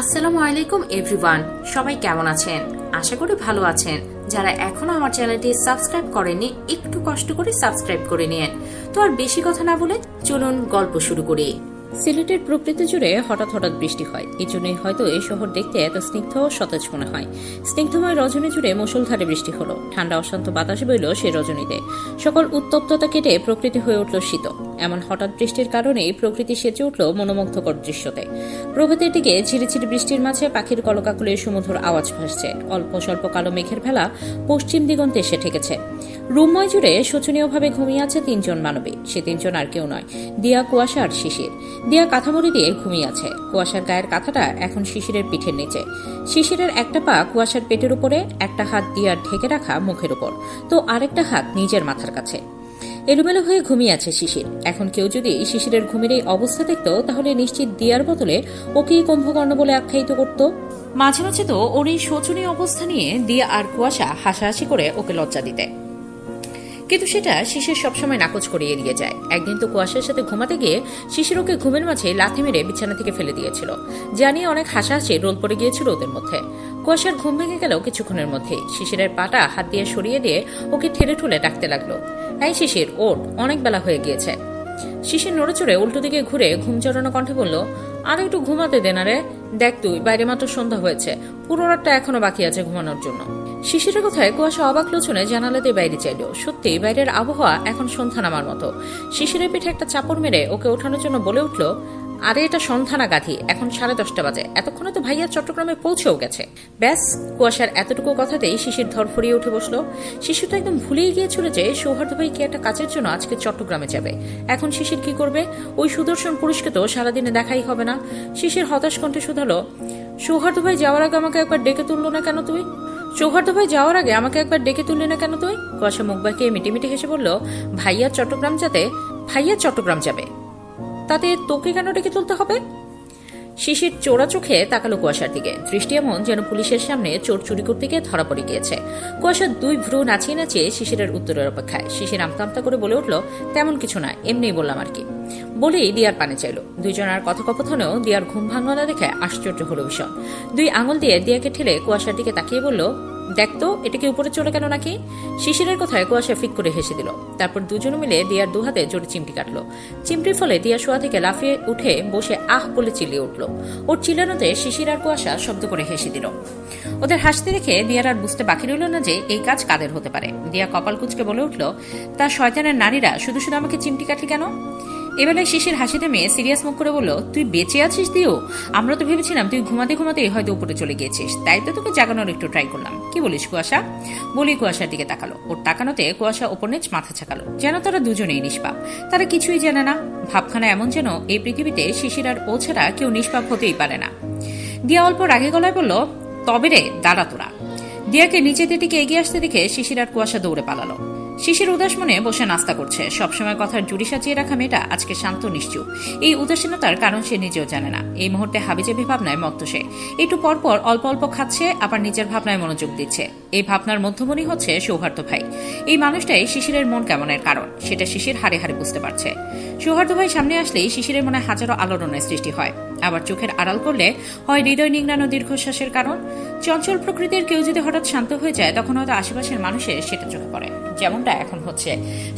আসসালামু আলাইকুম এভরিওয়ান, সবাই কেমন আছেন? আশা করি ভালো আছেন। যারা এখনো আমার চ্যানেলটি সাবস্ক্রাইব করেননি, একটু কষ্ট করে সাবস্ক্রাইব করে নিন। তো আর বেশি কথা না বলে চলুন গল্প শুরু করি। সিলেটের প্রকৃতি জুড়ে হঠাৎ হঠাৎ বৃষ্টি হয়, এই জন্যই হয়তো এই শহর দেখতে এত স্নিগ্ধ ও সতেজ মনে হয়। স্নিগ্ধময় রজনী জুড়ে মুষলধারে বৃষ্টি হলো, ঠান্ডা অশান্ত বাতাস বইল সেই রজনীতে। সকল উত্তপ্ততা কেটে প্রকৃতি হয়ে উঠল শীত। এমন হঠাৎ বৃষ্টির কারণেই প্রকৃতি সেজে উঠল মনোমুগ্ধকর দৃশ্যতে। প্রভাতের দিকে ঝিরিঝিরি বৃষ্টির মাঝে পাখির কলকাকলির সুমধুর আওয়াজ ভাসছে। অল্প স্বল্প কালো মেঘের ভেলা পশ্চিম দিগন্তে এসে ঠেকেছে। রুমময় জুড়ে শোচনীয়ভাবে ঘুমিয়ে আছে তিনজন মানবী। সে তিনজন আর কেউ নয়, দিয়া, কুয়াশা আর শিশির। দিয়া কাঁথামুড়ি দিয়ে ঘুমিয়ে আছে। কুয়াশার গায়ের কাঁথাটা এখন শিশিরের পিঠের নিচে। শিশিরের একটা পা কুয়াশার পেটের উপরে, একটা হাত দিয়ার ঢেকে রাখা মুখের উপর, তো আরেকটা হাত নিজের মাথার কাছে। এলোমেলো হয়ে ঘুমিয়ে আছে শিশির। এখন কেউ যদি শিশিরের ঘুমের এই অবস্থা দেখত, তাহলে নিশ্চিত দিয়ার বদলে ওকেই কুম্ভকর্ণ বলে আখ্যায়িত করত। মাঝে মাঝে তো ওর এই শোচনীয় অবস্থা নিয়ে দিয়া আর কুয়াশা হাসাহাসি করে ওকে লজ্জা দিতে, কিন্তু সেটা শিশির সবসময় নাকচ করে এড়িয়ে যায়। একদিন তো কুয়াশার সাথে ঘুমাতে গিয়ে শিশির ওকে ঘুমের মাঝে লাথি মেরে বিছানা থেকে ফেলে দিয়েছিল, জানিয়ে অনেক হাসাহাসি রোল পড়ে গিয়েছিল ওদের মধ্যে। কুয়াশার ঘুম ভেঙে গেল কিছুক্ষণের মধ্যেই। শিশিরের পাটা হাত দিয়ে সরিয়ে দিয়ে ওকে ঠেলে ঠুলে ডাকতে লাগলো, এই শিশির ওঠ, অনেক বেলা হয়ে গিয়েছে। শিশির নড়েচড়ে উল্টো দিকে ঘুরে ঘুম চড়ানো কণ্ঠে বলল, আর একটু ঘুমাতে দে না রে, দেখ তুই বাইরে মাত্র সন্ধ্যা হয়েছে, পুরো রাতটা এখনো বাকি আছে ঘুমানোর জন্য। শিশিরের কথায় কুয়াশা অবাক লোচনে জানালাতে বাইরে চাইল। সত্যি বাইরের আবহাওয়া এখন সন্ধ্যা নামার মতো। শিশিরের পিঠে একটা চাপড় মেরে ওকে ওঠানোর জন্য বলে উঠল, আরে এটা সন্ধ্যা না গাধি, এখন 10:30 বাজে, এতক্ষণে তো ভাইয়া চট্টগ্রামে পৌঁছেও গেছে। ব্যাস, কুয়াশার এতটুকু কথাতেই শিশির ধরফরিয়ে উঠে বসলো। শিশির তো একদম ভুলেই গিয়েছিল যে সৌহার্দ্য ভাই কি একটা কাজের জন্য আজকে চট্টগ্রামে যাবে। এখন শিশির কি করবে? ওই সুদর্শন পুরুষকে তো সারাদিনে দেখাই হবে না। শিশির হতাশ কণ্ঠে শুধালো, সৌহার্দ্য ভাই যাওয়ার আগে আমাকে একবার ডেকে তুললো না কেন তুই? সৌহার্দ্য ভাই যাওয়ার আগে আমাকে একবার ডেকে তুললি না কেন তুই? কুয়াশা মুখ বাঁকিয়ে মিটিমিটি হেসে বলল, ভাইয়া চট্টগ্রাম যাবে, তাতে তোকে কেন ডেকে তুলতে হবে? শিশির চোরা চোখে তাকালো কুয়াশার দিকে, দৃষ্টি এমন যেন পুলিশের সামনে চোর চুরি করতে গিয়ে ধরা পড়ে গিয়েছে। কুয়াশার দুই ভ্রু নাচিয়ে নাচিয়ে শিশিরের উত্তরের অপেক্ষায়। শিশির আমতা করে বলে উঠল, তেমন কিছু না, এমনিই বললাম আর কি। বলেই দিয়ার পানে চাইল। দুইজন আর কথোপকথনেও দিয়ার ঘুম ভাঙল না দেখে আশ্চর্য হলো ভীষণ। দুই আঙুল দিয়ে দিয়াকে ঠেলে কুয়াশার দিকে তাকিয়ে বলল, দেখতো এটা কি উপরে চলে কেন নাকি? শিশিরের কথায় কুয়াশা ফিক করে হেসে দিল। তারপর দুজনে মিলে দিয়ার দুহাতে জোরে চিমটি কাটলো। চিমটির ফলে দিয়া শোয়া থেকে লাফিয়ে উঠে বসে আহ বলে চিল্লিয়ে উঠল। ওর চিল্লানোতে শিশির আর কুয়াশা শব্দ করে হেসে দিল। ওদের হাসতে দেখে দিয়ার আর বুঝতে বাকি রইল না যে এই কাজ কাদের হতে পারে। দিয়া কপাল কুঁচকে বলে উঠল, তা শয়তানের নারীরা শুধু শুধু আমাকে চিমটি কাটলি কেন? এবেলায় শিশির হাসি থেমে সিরিয়াস মুখ করে বলল, তুই বেঁচে আছিস দিও? আমরা তো ভেবেছিলাম তুই ঘুমাতে ঘুমাতেই হয়তো উপরে চলে গিয়েছিস, তাই তো তোকে জাগানোর একটু ট্রাই করলাম। কি বলিস কুয়াশা? বলি কুয়াশার দিকে তাকালো। ওর তাকানোতে কুয়াশা ওপর নিচ মাথা ছাকালো, যেন তারা দুজনেই নিষ্পাপ। তারা কিছুই জানে না। ভাবখানা এমন যেন এই পৃথিবীতে শিশির আর ও ছাড়া কেউ নিষ্পাপ হতেই পারে না। দিয়া অল্প রাগে গলায় বলল, তবে রে দাঁড়া তোরা। দিয়াকে নিচের দিকে এগিয়ে আসতে দেখে শিশির আর কুয়াশা দৌড়ে পালালো। শিশির উদাস মনে বসে নাস্তা করছে। সবসময় কথার জুড়ি সাজিয়ে রাখা মেয়েটা আজকে শান্ত নিশ্চুপ। এই উদাসীনতার কারণ সে নিজেও জানে না। এই মুহূর্তে হাবিজাবি ভাবনায় মত্ত সে। একটু পরপর অল্প অল্প খাচ্ছে, আবার নিজের ভাবনায় মনোযোগ দিচ্ছে। এই ভাবনার মধ্যমণি হচ্ছে সৌহার্দ্য ভাই। এই মানুষটাই শিশিরের মন কেমনের কারণ, সেটা শিশির হাড়ে হাড়ে বুঝতে পারছে। সৌহার্দ্য ভাই সামনে আসলেই শিশিরের মনে হাজারো আলোড়নের সৃষ্টি হয়। আবার চোখের আড়াল করলে হয় হৃদয় নিংড়ানো দীর্ঘশ্বাসের কারণ। চঞ্চল প্রকৃতির কেউ যদি হঠাৎ শান্ত হয়ে যায়, তখন হয়তো আশেপাশের মানুষের সেটা চোখে পড়ে, যেমনটা এখন হচ্ছে।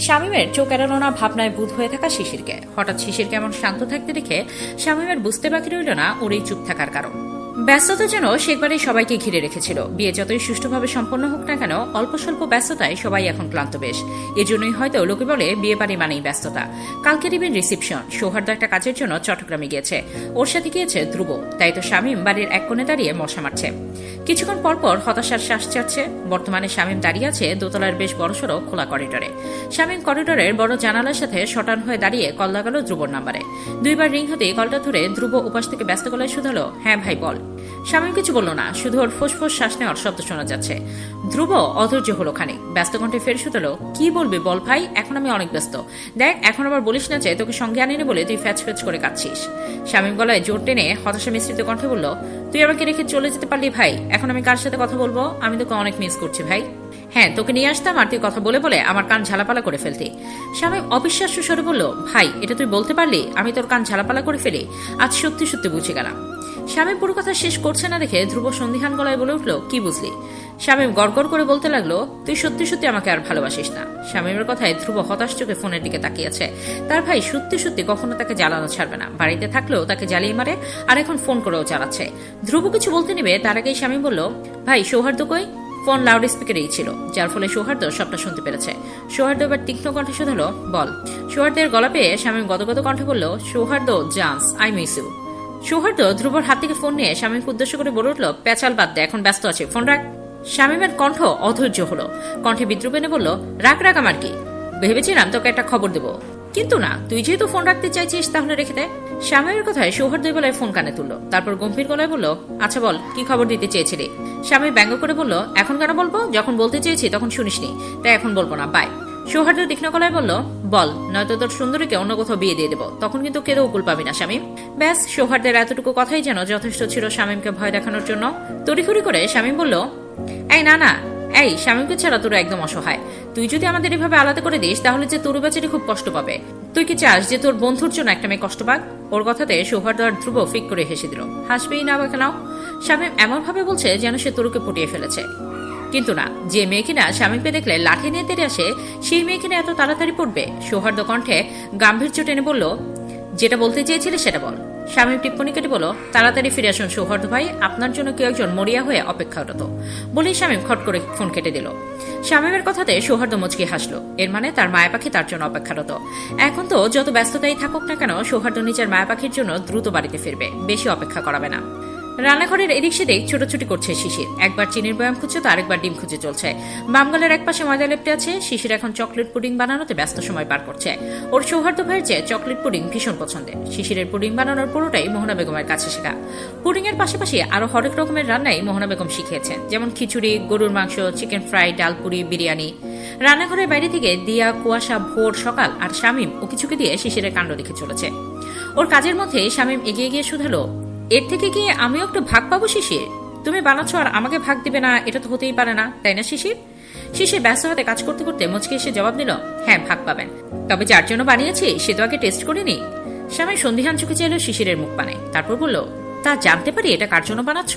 শামীমের চোখ এড়ানো না ভাবনায় বুঁদ হয়ে থাকা শিশিরকে। হঠাৎ শিশির কেমন শান্ত থাকতে দেখে শামীমের বুঝতে বাকি রইল না ওর এই চুপ থাকার কারণ। ব্যস্ততা যেন সেবারই সবাইকে ঘিরে রেখেছিল। বিয়ে যতই সুষ্ঠুভাবে সম্পন্ন হোক না কেন, অল্প স্বল্প ব্যস্ততায় সবাই এখন ক্লান্ত বেশ। এজন্যই হয়তো লোকে বলে বিয়ে বাড়ি মানেই ব্যস্ততা। কালকে দিবেন রিসিপশন। সৌহার্দ্য একটা কাজের জন্য চট্টগ্রামে গিয়েছে, ওর সাথে গিয়েছে ধ্রুব। তাই তো শামীম বাড়ির এক কোণে দাঁড়িয়ে মশা মারছে। কিছুক্ষণ পরপর হতাশার শ্বাস ছাড়ছে। বর্তমানে শামীম দাঁড়িয়ে আছে দোতলার বেশ বড়সড় খোলা করিডরে। শামীম করিডরের বড় জানালার সাথে শটান হয়ে দাঁড়িয়ে কল লাগালো ধ্রুবর নাম্বারে। দুইবার রিং হতে কলটা ধরে ধ্রুব উপাস থেকে ব্যস্ত গলায় শুধালো, হ্যাঁ ভাই বল। শামীম কিছু বলল না, শুধু ওর ফোঁস শ্বাস নেওয়ার শব্দ শোনা যাচ্ছে। ধ্রুব অধৈর্য হলো খানিক, ব্যস্ত কণ্ঠে ফের শুধালো, কি বলবি বল ভাই, এখন আমি অনেক ব্যস্ত। দেখ এখন আবার বলিস না যে তোকে সঙ্গে আনিনি বলে তুই ফ্যাচ ফ্যাচ করে কাঁদছিস। শামীম গলায় জোর টেনে হতাশা মিশ্রিত কণ্ঠে বলল, তুই আমাকে রেখে চলে যেতে পারলি ভাই, এখন আমি কার সাথে কথা বলবো? আমি তোকে অনেক মিস করছি ভাই। হ্যাঁ তোকে নিয়ে আসতাম আর তুই কথা বলে বলে আমার কান ঝালাপালা করে ফেলতি। শামীম অবিশ্বাস্য স্বরে বলল, ভাই এটা তুই বলতে পারলি আমি তোর কান ঝালাপালা করে ফেলি? আজ সত্যি সত্যি বুঝে গেলাম। শামীম পুরো কথা শেষ করছে না দেখে ধ্রুব সন্দিহান গলায় বলে উঠল, কি বুঝলি? শামীম গড়গড় করে বলতে লাগলো, তুই সত্যি সত্যি আমাকে আর ভালোবাসিস না। শামীমের কথায় ধ্রুব হতাশ চোখে ফোনের দিকে তাকিয়েছে। তার ভাই সত্যি সত্যি কখনো তাকে জ্বালানো ছাড়বে না, বাড়িতে থাকলেও তাকে জ্বালিয়ে মারে, আর এখন ফোন করেও চালাচ্ছে। ধ্রুব কিছু বলতে নিবে তার আগেই শামীম বলল, ভাই সৌহার্দ্য কই? ফোন লাউড স্পিকারেই ছিল, যার ফলে সৌহার্দ্য সবটা শুনতে পেরেছে। সৌহার্দ্য এবার তীক্ষ্ণ কণ্ঠে শোধালো, বল। সৌহার্দ্যের গলা পেয়ে শামীম গদগদ কণ্ঠে বলল, সৌহার্দ্য জান্স, আই মিস ইউ। সৌহার্দ্য ধ্রুবর হাত থেকে ফোন নিয়ে শামীমকে উদ্দেশ্য করে বলে উঠল, প্যাচাল বাদ দে, এখন ব্যস্ত আছে, ফোন রাখ। শামীমের কণ্ঠ অধৈর্য হলো, কণ্ঠে বিদ্রুপ এনে বলল, রাখ রাখ আমার কি, ভেবেছিলাম তোকে একটা খবর দেবো, কিন্তু না, তুই যেহেতু ফোন রাখতে চাইছিস তাহলে রেখে দে। শামীমের কথায় সৌহার্দ্য বেলায় ফোন কানে তুললো, তারপর গম্ভীর গলায় বলল, আচ্ছা বল, কি খবর দিতে চেয়েছিলি? শামীম ব্যঙ্গ করে বলল, এখন কেন বলবো, যখন বলতে চেয়েছি তখন শুনিসনি, তাই এখন বলবো না, বাই। সৌহার্দ্য তীক্ষ্ণ গলায় বলল, বল, নয়তো তোর সুন্দরীকে অন্য কোথাও বিয়ে দিয়ে দেবো, তখন কিন্তু কেঁদেও উকুল পাবি না শামীম। ব্যাস, সৌহার্দ্যের এতটুকু কথাই যেন যথেষ্ট ছিল শামীমকে ভয় দেখানোর জন্য। তড়িঘড়ি করে শামীম বলল, এই না না, এই শামীমকে ছাড়া তোর একদম অসহায়, তুই যদি আমাদের এভাবে আলাদা করে দিস তাহলে যে তোর বেচারি খুব কষ্ট পাবে। তুই কি চাস যে তোর বন্ধুর জন্য একটা মেয়ে কষ্ট পাক? ওর কথাতে সৌহার্দ্য আর ধ্রুব ফিক করে হেসে দিল। হাসবেই না বা কেন? শামীম এমন ভাবে বলছে যেন সে তরুকে পটিয়ে ফেলেছে, কিন্তু না, যে মেয়ে কিনা শামীমকে দেখলে লাঠি নিয়ে তেড়ে আসে সেই মেয়ে কিনা এত তাড়াতাড়ি পড়বে? সৌহার্দ্য কণ্ঠে গাম্ভীর্য টেনে বলল, যেটা বলতে চেয়েছিলে সেটা বল। শামীম টিপ্পনি কেটে বলল, তাড়াতাড়ি ফিরে আসুন সৌহার্দ্য ভাই, আপনার জন্য কেউ একজন মরিয়া হয়ে অপেক্ষারত। বলেই শামীম খট করে ফোন কেটে দিল। শামীমের কথাতে সৌহার্দ্য মুচকি হাসলো, এর মানে তার মায়া পাখি তার জন্য অপেক্ষারত। এখন তো যত ব্যস্ততাই থাকুক না কেন, সৌহার্দ্য নিজের মায়া পাখির জন্য দ্রুত বাড়িতে ফিরবে, বেশি অপেক্ষা করাবে না। রান্নাঘরের এদিক সেদিক ছোটাছুটি করছে শিশির, একবার চিনির বয়াম খুঁজছে তো আরেকবার ডিম খুঁজে চলছে। বামগালের এক পাশে ময়দা লেপটে আছে শিশির, এখন চকলেট পুডিং বানানোতে ব্যস্ত সময় পার করছে। ওর সৌহার্দ্য ভাইয়ের চেয়ে চকলেট পুডিং ভীষণ পছন্দের। শিশিরের পুডিং বানানোর পুরোটাই মোহনা বেগমের কাছে শেখা। পুডিং এর পাশাপাশি আরো হরেক রকমের রান্নাই মোহনা বেগম শিখিয়েছেন, যেমন খিচুড়ি, গরুর মাংস, চিকেন ফ্রাই, ডালপুরি, বিরিয়ানি। রান্নাঘরের বাইরে থেকে দিয়া, কুয়াশা, ভোর, সকাল আর শামীম ও কিছুকে দিয়ে শিশিরের কাণ্ড দেখে চলেছে। ওর কাজের মধ্যে শামীম এগিয়ে গিয়ে শুধালো, এর থেকে কি আমিও একটু ভাগ পাবো শিশির? তুমি বানাচ্ছ আর আমাকে ভাগ দিবে না, এটা তো হতেই পারে না, তাই না শিশির? শিশির ব্যস্ত হাতে কাজ করতে করতে মুচকে এসে জবাব দিল, হ্যাঁ ভাগ পাবেন, তবে যার জন্য বানিয়েছি সে তো আগে টেস্ট করিনি। শামীম সন্দিহান চোখে চাইল শিশিরের মুখ পানে, তারপর বলল, তা জানতে পারি এটা কার জন্য বানাচ্ছ?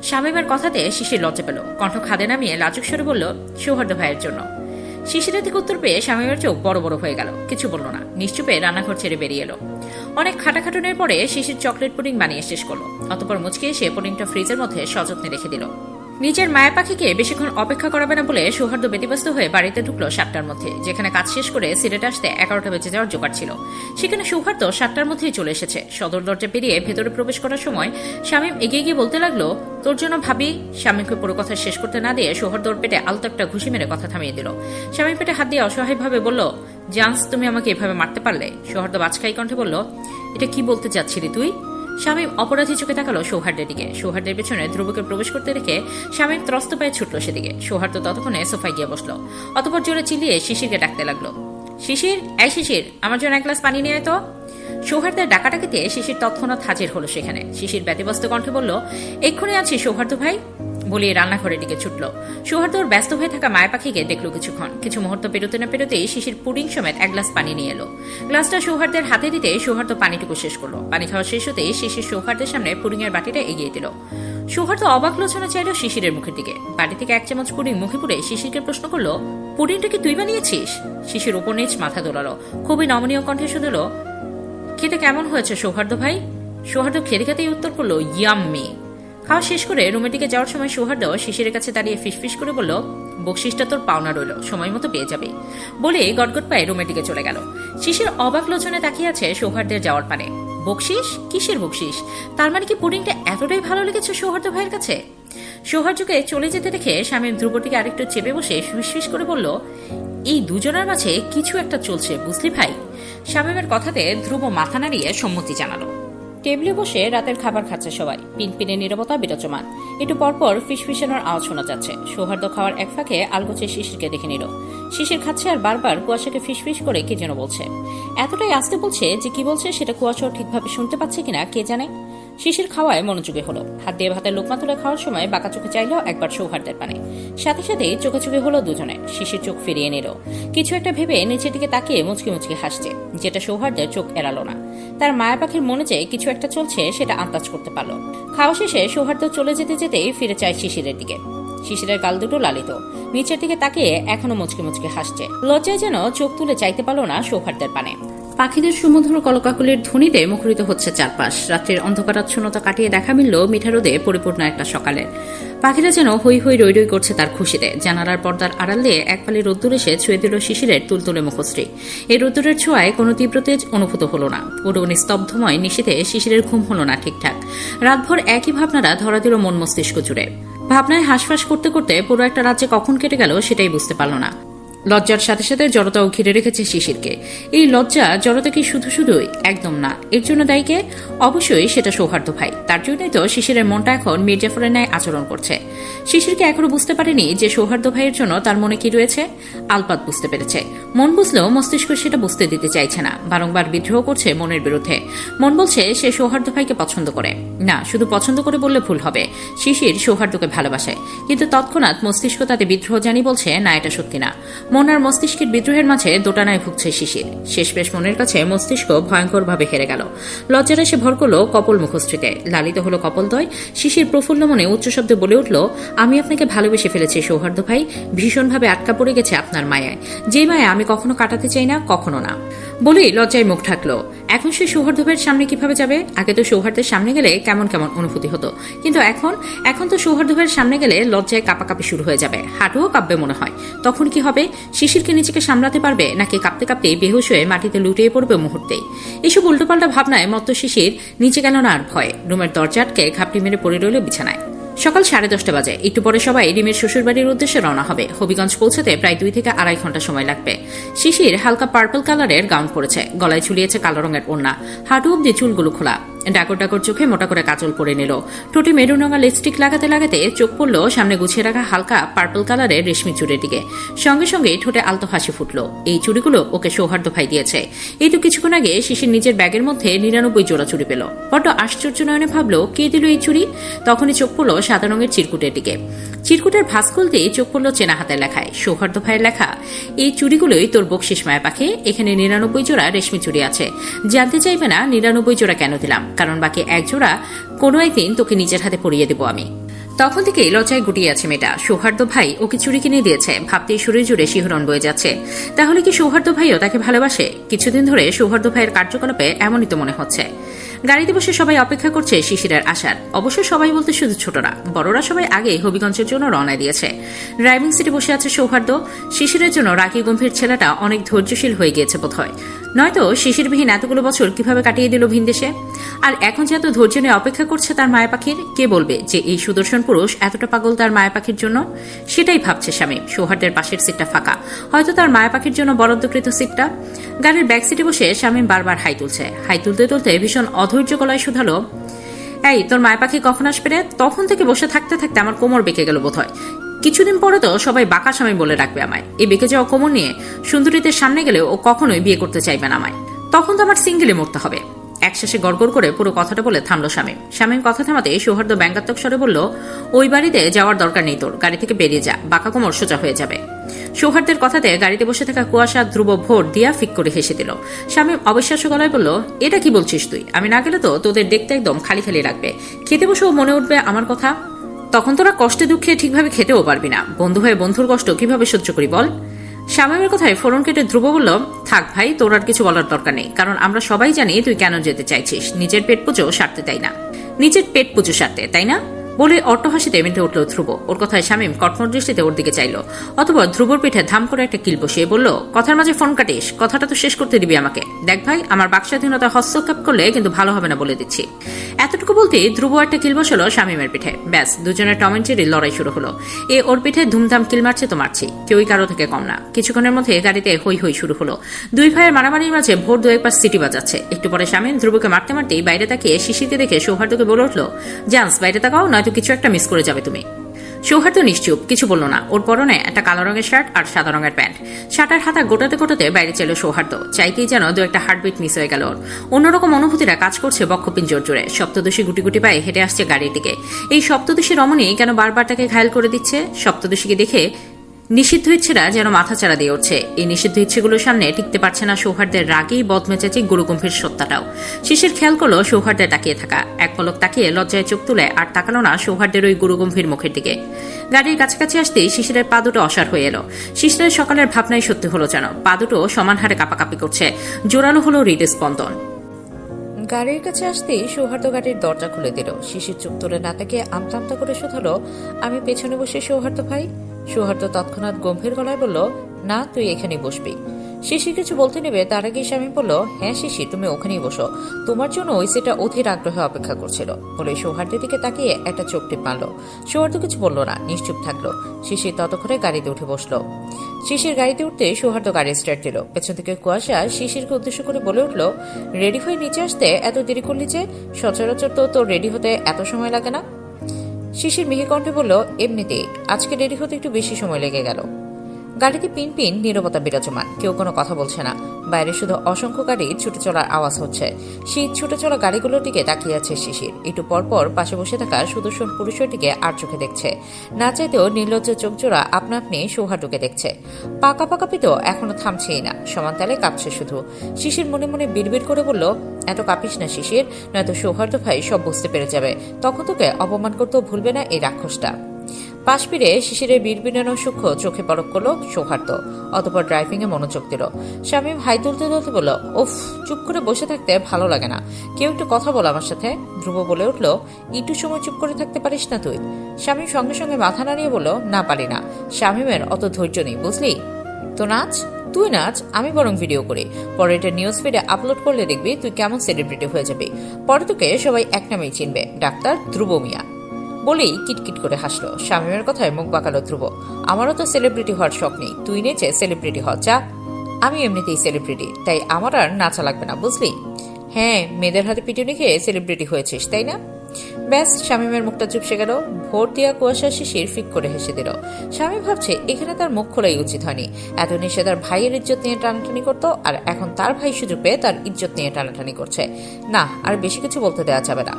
শামীমের কথাতে শিশির লজ্জা পেল, কণ্ঠ খাদে নামিয়ে লাজুক স্বরে বলল, সৌহার্দ্য ভাইয়ের জন্য। শিশিরের থেকে উত্তর পেয়ে শামীমের চোখ বড় বড় হয়ে গেল, কিছু বলল না, নিশ্চুপে রান্নাঘর ছেড়ে বেরিয়ে এলো। অনেক খাটাখাটুনের পরে শিশির চকলেট পুডিং বানিয়ে শেষ করলো, অতঃপর মুচকে এসে পুডিংটা ফ্রিজের মধ্যে সযত্নে রেখে দিল। নিজের মায়া পাখিকে বেশিক্ষণ অপেক্ষা করাবে না বলে সৌহার্দ্য ব্যতিব্যস্ত হয়ে বাড়িতে ঢুকলো 7টার মধ্যে, যেখানে কাজ শেষ করে সিলেট আসতে 11টা বেজে যাওয়ার জোগাড় ছিল। সেখানে সৌহার্দ্য 7টার মধ্যেই চলে এসেছে। সদর দরজা পেরিয়ে ভেতরে প্রবেশ করার সময় শামীম এগিয়ে গিয়ে বলতে লাগলো, তোর জন্য ভাবি। শামীমকে পুরো কথা শেষ করতে না দিয়ে সৌহার্দ্যর পেটে আলতো একটা ঘুষি মেরে কথা থামিয়ে দিল। শামীম পেটে হাত দিয়ে অসহায়ভাবে বলল, জান্স, তুমি আমাকে এভাবে মারতে পারলে? সৌহার্দ্য বাজখাই কণ্ঠে বলল, এটা কি বলতে চাচ্ছিলি তুই? শামীম অপরাধী চোখে তাকালো সৌহার্দ্যের দিকে। সৌহার্দ্যের পেছনে ধ্রুবকে প্রবেশ করতে দেখে শামীম ত্রস্ত পায়ে ছুটল সেদিকে। সৌহার্দ্য ততক্ষণে সোফায় গিয়ে বসলো, অতঃপর জোরে চিল্লিয়ে শিশিরকে ডাকতে লাগলো, শিশির, এই শিশির, আমার জন্য এক গ্লাস পানি নিয়ে আয় তো। সৌহার্দ্যের ডাকাটাকিতে শিশির তৎক্ষণাৎ হাজির হলো সেখানে। শিশির ব্যতিব্যস্ত কণ্ঠে বলল, এক্ষুনি আছি সৌহার্দ্য ভাই, বলিয়ে রান্নাঘরের দিকে ছুটল। সৌহার্দ্য ওর ব্যস্ত হয়ে থাকা মায়া পাখিকে দেখলো কিছুক্ষণ। কিছু মুহূর্ত পেরোতে না পেরোতেই শিশির পুডিং সমেত এক গ্লাস পানি নিয়ে এলো। গ্লাসটা সৌহার্দ্যের হাতে দিতে সৌহার্দ্য পানিটুকু শেষ করলো। পানি খাওয়া শেষ হতেই শিশির সৌহার্দ্যের সামনে পুডিং এর বাটিটা এগিয়ে দিল। সৌহার্দ্য অবাক লোচনা চাইল শিশিরের মুখের দিকে। বাটি থেকে 1 চামচ পুডিং মুখে পুরে শিশিরকে প্রশ্ন করলো, পুডিংটা কি তুই বানিয়েছিস? শিশির উপর নিচ মাথা দোলালো, খুবই নমনীয় কণ্ঠে শুধালো, খেতে কেমন হয়েছে সৌহার্দ্য ভাই? সৌহার্দ্য খেতে খেতেই উত্তর করলো, ইয়াম্মি। খাওয়া শেষ করে রুমের দিকে যাওয়ার সময় সৌহার্দ্য শিশিরের কাছে দাঁড়িয়ে ফিসফিস করে বলল, বকশিসটা তোর পাওনা রইল, সময় মতো পেয়ে যাবে। বলে গটগট পায়ে রুমের দিকে চলে গেল। শিশির অবাক লোচনে তাকিয়ে আছে সৌহার্দ্যের যাওয়ার পানে। বকশিস? কিসের বকশিস? তার মানে কি পুডিংটা এতটাই ভালো লেগেছে সৌহার্দ্য ভাইয়ের কাছে? সৌহার্দ্যকে চলে যেতে দেখে শামীম ধ্রুবটিকে আরেকটু চেপে বসে ফিসফিস করে বলল, এই দুজনের মাঝে কিছু একটা চলছে, বুঝলি ভাই? শামীমের কথাতে ধ্রুব মাথা নাড়িয়ে সম্মতি জানালো। টেবিলে বসে রাতের খাবার খাচ্ছে সবাই। পিনপিনে নীরবতা বিরাজমান। একটু পরপর ফিসফিসানোর আওয়াজ শোনা যাচ্ছে। সৌহার্দ্য খাওয়ার এক ফাঁকে আলগোছে শিশিরকে দেখে নিল। শিশির খাচ্ছে আর বারবার কুয়াশাকে ফিসফিস করে কি যেন বলছে। এতটাই আস্তে বলছে যে কি বলছে সেটা কুয়াশাও ঠিকভাবে শুনতে পাচ্ছে কিনা কে জানে। শিশির খাওয়ায় মনোযোগী হলো। হাত দিয়ে ভাতের লোকমা তুলে খাওয়ার সময় বাঁকা চোখে চাইলেও একবার সৌহার্দ্যের পানে। সাথে সাথেই চোখে চোখে হলো দুজনে। শিশির চোখ ফিরিয়ে নিল। কিছু একটা ভেবে নিচের দিকে তাকিয়ে মুচকি মুচকি হাসছে, যেটা সৌহার্দ্যের চোখ এড়ালো না। তার মায়া পাখির মনে যে কিছু একটা চলছে সেটা আন্দাজ করতে পারল। খাওয়া শেষে সৌহার্দ্য চলে যেতে যেতেই ফিরে চায় শিশিরের দিকে। শিশিরের গাল দুটো লালিত, নিচের দিকে তাকিয়ে এখনো মুচকে মুচকে হাসছে। লজ্জায় যেন চোখ তুলে চাইতে পারল না সৌহার্দ্যের পানে। পাখিদের সুমধুর কলকাকলির ধ্বনিতে মুখরিত হচ্ছে চারপাশ। রাত্রির অন্ধকারাচ্ছন্নতা কাটিয়ে দেখা মিলল মিঠা রোদে পরিপূর্ণ একটা সকালে। পাখিরা যেন হই হই রই রই করছে তার খুশিতে। জানালার পর্দার আড়াল দিয়ে একপালি রোদ্দুর এসে ছুঁয়ে দিল শিশিরের তুলতুলে মুখশ্রী। এই রোদ্দুরের ছোঁয়ায় কোনো তীব্র তেজ অনুভূত হল না। পুরো নিস্তব্ধময় নিশীথে শিশিরের ঘুম হল না ঠিকঠাক। রাতভর একই ভাবনারা ধরা দিল মন মস্তিষ্ক জুড়ে। ভাবনায় হাঁসফাঁস করতে করতে পুরো একটা রাজ্যে কখন কেটে গেল সেটাই বুঝতে পারল না। লজ্জার সাথে সাথে জড়তাও ঘিরে রেখেছে শিশিরকে। এই লজ্জা জড়তা কি শুধু শুধুই? একদম না। এর জন্য দায়ীকে? অবশ্যই সেটা সৌহার্দ্য ভাই। তার জন্যই তো শিশিরের মনটা এখন মির্জাফরের ন্যায় আচরণ করছে। শিশিরকে এখনো বুঝতে পারেনি যে সৌহার্দ্য ভাইয়ের জন্য তার মনে কি রয়েছে। আলপাত বুঝতে পেরেছে। মন বুঝলেও মস্তিষ্ক সেটা বুঝতে দিতে চাইছে না। বারংবার বিদ্রোহ করছে মনের বিরুদ্ধে। মন বলছে সে সৌহার্দ্য ভাইকে পছন্দ করে। না, শুধু পছন্দ করে বললে ভুল হবে। শিশির সৌহার্দ্যকে ভালোবাসে, কিন্তু তৎক্ষণাৎ মস্তিষ্ক তাতে বিদ্রোহ জানি বলছে না, এটা সত্যি না। মন আর মস্তিষ্কের বিদ্রোহের মাঝে দোটানায় ভুগছে শিশির। শেষমেশ মনের কাছে মস্তিষ্ক ভয়ঙ্করভাবে হেরে গেল। লজ্জার এসে ভর করল কপল মুখশ্রীতে। লালিত হল কপলদ্বয়। শিশির প্রফুল্ল মনে উচ্চ শব্দে বলে উঠল, আমি আপনাকে ভালোবেসে ফেলেছি সৌহার্দ্য ভাই। ভীষণভাবে আটকা পড়ে গেছে আপনার মায়ায়, যে মায়া আমি কখনো কাটাতে চাই না, কখনো না। বলেই লজ্জায় মুখ ঢাকলো। এখন সে সৌহার্দ্য ভাইয়ের সামনে কিভাবে যাবে? আগে তো সৌহার্দ্যের সামনে গেলে কেমন কেমন অনুভূতি হতো, কিন্তু এখন তো সৌহার্দ্য ভাইয়ের সামনে গেলে লজ্জায় কাঁপাকাঁপি শুরু হয়ে যাবে। হাঁটুও কাঁপবে মনে হয়। তখন কি হবে? শিশিরকে নিজেকে সামলাতে পারবে, নাকি কাঁপতে কাঁপতে বেহুশ হয়ে মাটিতে লুটিয়ে পড়বে মুহূর্তেই? এসব উল্টোপাল্টা ভাবনায় মত্ত শিশির নিচে গেল না আর ভয়ে। রুমের দরজা আটকে ঘাপটি মেরে পড়ে রইল বিছানায়। সকাল 10:30 বাজে। একটু পরে সবাই রিমের শ্বশুরবাড়ির উদ্দেশ্যে রওনা হবে। হবিগঞ্জ পৌঁছাতে প্রায় 2 থেকে 2.5 ঘন্টা সময় লাগবে। শিশির হালকা পার্পল কালারের গাউন পরেছে, গলায় ঝুলিয়েছে কালো রঙের ওড়না, হাঁটু অব্দি চুলগুলো খোলা। ডাকর ডাকর চোখে মোটা করে কাজল পরে নিল। ঠোঁটে মেরুন রঙা লিপস্টিক লাগাতে লাগাতে চোখ পড়ল সামনে গুছিয়ে রাখা হালকা পার্পল কালারের রেশমি চুড়ির দিকে। সঙ্গে সঙ্গে ঠোঁটে আলতো হাসি ফুটল। এই চুড়িগুলো ওকে সৌহার্দ্য ভাই দিয়েছে। এই তো কিছুক্ষণ আগে শিশির নিজের ব্যাগের মধ্যে 99 জোড়া চুড়ি পেল। বড্ড আশ্চর্য নয়নে ভাবল, কে দিল এই চুড়ি? তখনই চোখ পড়ল সাদা রঙের চিরকুটের দিকে। চিরকুটের ভাঁজ খুলতে চোখ পড়ল চেনা হাতের লেখায়, সৌহার্দ্য ভাইয়ের লেখা। এই চুড়িগুলোই তোর বকশিস মায়া পাখি। এখানে 99 জোড়া রেশমি চুড়ি আছে। জানতে চাইবে না 99 জোড়া কেন দিলাম, কারণ বাকি 1 জোড়া কোনো একদিন তোকে নিজের হাতে পরিয়ে দেব আমি। তখন থেকেই লজ্জায় গুটিয়ে আছে মেয়েটা। সৌহার্দ্য ভাই ওকে চুড়ি কিনে দিয়েছে, ভাবতেই শরীর জুড়ে শিহরণ বয়ে যাচ্ছে। তাহলে কি সৌহার্দ্য ভাইও তাকে ভালোবাসে? কিছুদিন ধরে সৌহার্দ্য ভাইয়ের কার্যকলাপে এমনই তো মনে হচ্ছে। গাড়িতে বসে সবাই অপেক্ষা করছে শিশিরের আসার। অবশ্য সবাই বলতে শুধু ছোটরা, বড়রা সবাই আগেই হবিগঞ্জের জন্য রওনা দিয়েছে। ড্রাইভিং সিটে বসে আছে সৌহার্দ্য। শিশিরের জন্য রাগী গম্ভীর ছেলেটা অনেক ধৈর্যশীল হয়ে গিয়েছে বোধহয়। নয়তো শিশিরবিহীন এতগুলো বছর কিভাবে কাটিয়ে দিল ভিনদেশে। আর এখন যে এত ধৈর্য নিয়ে অপেক্ষা করছে তার মায়া পাখির, কে বলবে যে এই সুদর্শন পুরুষ এতটা পাগল তার মায়া পাখির জন্য? সেটাই ভাবছে স্বামী। সৌহার্দ্যের পাশের সিটটা ফাঁকা, হয়তো তার মায়া পাখির জন্য বরাদ্দকৃত সিটটা। গাড়ির ব্যাক সিটে বসে স্বামী বারবার হাই তুলছে। হাই তুলতে তুলতে ভীষণ অধৈর্য গলায় শুধালো, এই তোর মায়া পাখি কখন আসবে রে? তখন থেকে বসে থাকতে থাকতে আমার কোমর বেঁকে গেল বোধহয়। কিছুদিন পরে তো সবাই বাঁকা স্বামী বলে রাখবে আমায়। এই বেঁকে যাওয়া কোমর নিয়ে সুন্দরীদের সামনে গেলেও ও কখনোই বিয়ে করতে চাইবে না আমায়। তখন তো আমার সিঙ্গেলে মরতে হবে। একশেষে গড়গড় করে পুরো কথাটা বলে থামলো স্বামী। স্বামীর কথা থামাতে সৌহার্দ্য ব্যঙ্গাত্মক স্বরে বলল, ওই বাড়িতে যাওয়ার দরকার নেই তোর, গাড়ি থেকে বেরিয়ে যা, বাঁকা কোমর সোজা হয়ে যাবে। সৌহার্দ্যের কথাতে গাড়িতে বসে থাকা কুয়াশা ধ্রুব ভোর দিয়া ফিক করে হেসে দিল। স্বামী অবিশ্বাস্য গলায় বলল, এটা কি বলছিস তুই? আমি না গেলে তো তোদের দেখতে একদম খালি খালি রাখবে। খেতে বসেও মনে উঠবে আমার কথা। তখন তোরা কষ্টে দুঃখে ঠিকভাবে খেতেও পারবি না। বন্ধু হয়ে বন্ধুর কষ্ট কিভাবে সহ্য করি বল? শামীমের কথায় ফোরন কেটে ধ্রুব বলল, থাক ভাই, তোর আর কিছু বলার দরকার নেই, কারণ আমরা সবাই জানি তুই কেন যেতে চাইছিস। নিজের পেট পুজো সারতে, তাই না? নিজের পেট পুজো সারতে, তাই না? বলে অট্টহাসিতে মেতে উঠল ধ্রুব। ওর কথায় শামীম কটমট দৃষ্টিতে ওর দিকে চাইল। অতঃপর ধ্রুবর পিঠে ধাম করে একটা কিল বসিয়ে বলল, কথার মাঝে ফোন কাটিস, কথাটা তো শেষ করতে দিবি আমাকে। দেখ ভাই, আমার বাকস্বাধীনতা হস্তক্ষেপ করলে কিন্তু ভালো হবে না বলে দিচ্ছি। এতটুকু বলতে ধ্রুব একটা কিল বসালো শামীমের পিঠে। ব্যাস, দুজনের টম এন্ড জেরির লড়াই শুরু হলো। ওর পিঠে ধুমধাম কিল মারছে তো মারছি, কেউই কারো থেকে কম না। কিছুক্ষণের মধ্যে গাড়িতে হই হই শুরু হলো। দুই ভাইয়ের মারামারির মাঝে ভোর 2-1 সিটি বাজাচ্ছে। একটু পরে শামীম ধ্রুবকে মারতে মারতেই বাইরে তাকিয়ে শিশিরকে দেখে সৌহার্দ্যকে বলে উঠল, জান্স বাইরে তাকাও, নয়তো কিছু একটা মিস করে যাবে তুমি। সৌহার্দ্য নিশ্চুপ, কিছু বলল না। ওর পরনে একটা কালো রঙের শার্ট আর সাদা রঙের প্যান্ট। শার্টের হাতা গোটাতে গোটাতে বাইরে চলো সৌহার্দ্য। চাইতেই যেন 2-1টা হার্টবিট মিস হয়ে গেল ওর। অন্যরকম অনুভূতিরা কাজ করছে বক্ষপিঞ্জর জুড়ে। সপ্তদশী গুটি গুটি পায়ে হেঁটে আসছে গাড়ির দিকে। এই সপ্তদশী রমণী কেন বারবার তাকে ঘায়েল করে দিচ্ছে? সপ্তদশীকে দেখে নিষিদ্ধ ইচ্ছেরা যেন মাথাচাড়া দিয়ে উঠছে। এই নিষিদ্ধ ইচ্ছেগুলোর সামনে টিকতে পারছে না সৌহার্দ্যের রাগী বদমেজাজি গুরুগম্ভীর সত্তাটাও। শিশির খেয়াল করলো সৌহার্দ্যে তাকিয়ে থাকা, এক পলক তাকিয়ে লজ্জায় চোখ তুলে আর তাকালো না সৌহার্দ্যের ওই গুরুগম্ভীর মুখের দিকে। গাড়ির কাছাকাছি আসতেই শিশিরের পা দুটো অসাড় হয়ে এলো। শিশিরের সকালের ভাবনাই সত্যি হলো যেন, পা দুটো সমান হারে কাঁপাকাঁপি করছে, জোরালো হলো হৃদস্পন্দন। গাড়ির কাছে আসতেই সৌহার্দ্য গাড়ির দরজা খুলে দিল। শিশির চুপ তুলে না তাকে আমতা আমতা করে শুধালো, আমি পেছনে বসে সৌহার্দ্য ভাই। সৌহার্দ্য তৎক্ষণাৎ গম্ভীর গলায় বলল, না, তুই এখানেই বসবি। শিশির কিছু বলতে নেবে তার আগে স্বামী বলল, হ্যাঁ শিশির, তুমি ওখানেই বসো, তোমার জন্য ওই সিটটা অধীর আগ্রহে অপেক্ষা করছিল। বলে সৌহার্দ্যের দিকে তাকিয়ে একটা চোখ টিপ মারল। সৌহার্দ্য কিছু বলল না, নিশ্চুপ থাকলো। শিশির ততক্ষণে গাড়িতে উঠে বসলো। শিশির গাড়িতে উঠতে সৌহার্দ্য গাড়ি স্টার্ট দিল। পেছন থেকে কুয়াশা শিশিরকে উদ্দেশ্য করে বলে উঠল, রেডি হয়ে নিচে আসতে এত দেরি করলি যে? সচরাচর তো তোর রেডি হতে এত সময় লাগে না। শিশির মিহি কণ্ঠে বলল, এমনিতেই আজকে রেডি হতে একটু বেশি সময় লেগে গেল। গাড়িতে পিন পিন নীরবতা বিরাজমান, কেউ কোনো কথা বলছে না। বাইরে শুধু অসংখ্য গাড়ি ছুটে চলার আওয়াজ হচ্ছে। সেই ছুটে চলা গাড়িগুলোর দিকে তাকিয়ে আছে শিশির। একটু পরপর পাশে বসে থাকা সুদর্শন পুরুষের দিকে আর চোখে দেখছে। না চাইতেও নির্লজ্জ চোখ জোড়া আপনা আপনি সৌহার্দ্যকে দেখছে। পাকাপাকাপি তো এখনো থামছেই না, সমান তালে কাঁপছে শুধু। শিশির মনে মনে বিড়বিড় করে বলল, এত কাঁপিস না শিশির, নয়তো সৌহার্দ্য ভাই সব বুঝতে পেরে যাবে, তখন তোকে অপমান করতেও ভুলবে না এই রাক্ষসটা। পাশ ফিরে শিশিরের বিড়বিড়ানো সূক্ষ্ম চোখে পরক করলো সৌহার্দ্য, অতঃপর ড্রাইভিং এ মনোযোগ দিল। শামীম হাই তুলতে তুলতে বলল, উফ, চুপ করে বসে থাকতে ভালো লাগে না, কেউ একটু কথা বল আমার সাথে। ধ্রুব বলে উঠল, একটু সময় চুপ করে থাকতে পারিস না তুই? শামীম সঙ্গে সঙ্গে মাথা নাড়িয়ে বলল, না পারি না, শামীমের অত ধৈর্য নেই বুঝলি। তো নাচ, তুই নাচ, আমি বরং ভিডিও করি, পরে এটা নিউজ ফিডে আপলোড করলে দেখবি তুই কেমন সেলিব্রিটি হয়ে যাবি। পরে তোকে সবাই এক নামেই চিনবে, ডাক্তার ধ্রুব মিয়া। বলেই কিটকিট করে হাসলো। শামীমের কথায় মুখ বাঁকালো ধ্রুব, আমারও তো সেলিব্রিটি হওয়ার শখ নেই, তুই নেচে সেলিব্রিটি হ যা। আমি এমনিতেই সেলিব্রিটি, তাই আমার আর নাচা লাগবে না বুঝলি। হ্যাঁ, মেয়েদের হাতে পিটুনি খেয়ে সেলিব্রিটি হয়েছিস তাই না? ব্যাস, শামীমের মুখটা চুপসে গেল। ভোর দিয়া কুয়াশা শিশির ফিক করে হেসে দিল। শামীম ভাবছে এখানে তার মুখ খোলাই উচিত হয়নি। এত নিশে তার ভাইয়ের ইজ্জত নিয়ে টানাটানি করতো, আর এখন তার ভাই সুযোগ পেয়ে তার ইজ্জত নিয়ে টানাটানি করছে। না, আর বেশি কিছু বলতে দেওয়া যাবে না,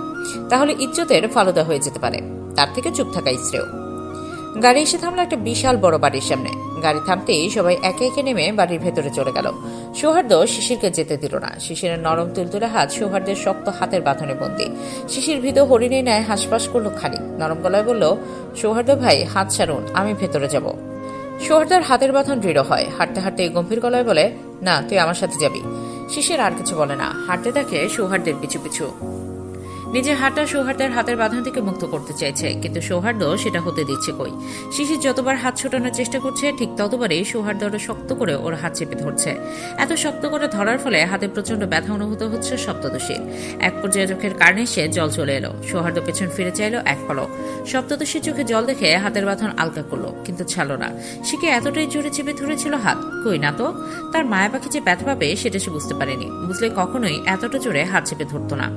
তাহলে ইজ্জতের ফালুদা হয়ে যেতে পারে। তার থেকে চুপ থাকাই শ্রেয়। গাড়ি এসে থামলো একটা বিশাল বড় বাড়ির সামনে। গাড়ি থামতেই সবাই একে একে নেমে বাড়ির ভেতরে চলে গেল। সৌহার্দ্য শিশিরকে যেতে দিল না। শিশিরের নরম তুলতুলে হাত সৌহার্দ্যের শক্ত হাতের বাঁধনে বন্দী। শিশির ভীত হরিণের ন্যায় হাঁসফাঁস করলো খালি। নরম গলায় বলল, সৌহার্দ্য ভাই হাত ছাড়ুন, আমি ভেতরে যাব। সৌহার্দ্যের হাতের বাঁধন দৃঢ় হয়। হাঁটতে হাঁটতে গম্ভীর গলায় বলে, না, তুই আমার সাথে যাবি। শিশির আর কিছু বলে না, হাঁটতে থাকে সৌহার্দ্যের পিছু পিছু। নিজের হাতটা সৌহার্দ্যের হাতের বাঁধন থেকে মুক্ত করতে চাইছে, কিন্তু সৌহার্দ্য সেটা হতে দিচ্ছে কই। শিশির যতবার হাত ছোটানোর চেষ্টা করছে, ঠিক ততবারই সৌহার্দ্য শক্ত করে ওর হাত চেপে ধরছে। এত শক্ত করে ধরার ফলে হাতে প্রচন্ড ব্যথা অনুভূত হচ্ছে সপ্তদশীর। এক পর্যায়ে চোখের কার্নে সে জল চলে এলো। সৌহার্দ্য পেছন ফিরে চাইল এক পলক। সপ্তদশীর চোখে জল দেখে হাতের বাঁধন আলগা করলো, কিন্তু ছাড়ল না। সে কি এতটাই জোরে চেপে ধরেছিল হাত? কই না তো। তার মায়া পাখি যে ব্যথা পাবে সেটা সে বুঝতে পারেনি। বুঝলে কখনোই এতটা জোরে হাত চেপে ধরতো না।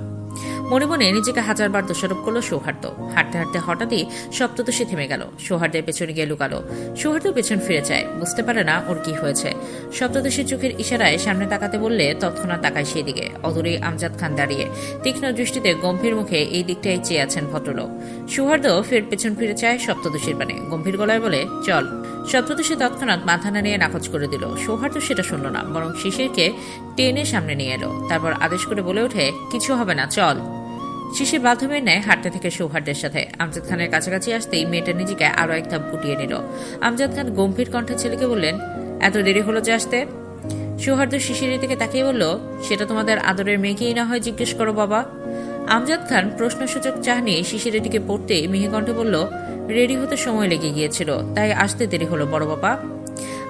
মনে মনে নিজেকে হাজারবার দোষারোপ করলো সৌহার্দ্য। হাঁটতে হাঁটতে হঠাৎই সপ্তদশী থেমে গেল। সৌহার্দ্যের পেছনে গিয়ে লুকালো। সৌহার্দ্য পেছন ফিরে চায়, বুঝতে পারে না ওর কি হয়েছে। সপ্তদশীর চোখের ইশারায় সামনে তাকাতে বললে তৎক্ষণাৎ তাকায় সেই দিকে। অদূরেই আমজাদ খান দাঁড়িয়ে তীক্ষ্ণ দৃষ্টিতে গম্ভীর মুখে এই দিকটাই চেয়ে আছেন ভদ্রলোক। সৌহার্দ্য ফের পেছন ফিরে চায় সপ্তদশীর পানে। গম্ভীর গলায় বলে, চল। সপ্তদশী তৎক্ষণাৎ মাথা নাড়িয়ে নাকচ করে দিল। সৌহার্দ্য সেটা শুনল না, বরং শিশিরকে টেনে সামনে নিয়ে এলো। তারপর আদেশ করে বলে ওঠে, কিছু হবে না, চল। শিশির বাধ্যমের ন্যায় হাঁটতে থেকে সৌহার্দ্যের সাথে। আমজাদ খানের কাছাকাছি আসতেই মেয়েটা নিজেকে আরো এক ধাপ গুটিয়ে নিল। আমজাদ খান গম্ভীর কণ্ঠে ছেলেকে বললেন, এত দেরি হলো যে আসতে? সৌহার্দ্য শিশিরের দিকে তাকিয়ে বলল, সেটা তোমাদের আদরের মেয়েকেই না হয় জিজ্ঞেস করো বাবা। আমজাদ খান প্রশ্নসূচক চাহ নিয়ে শিশিরের দিকে পড়তেই মিহিকণ্ঠে বলল, রেডি হতে সময় লেগে গিয়েছিল, তাই আসতে দেরি হলো বড় বাবা।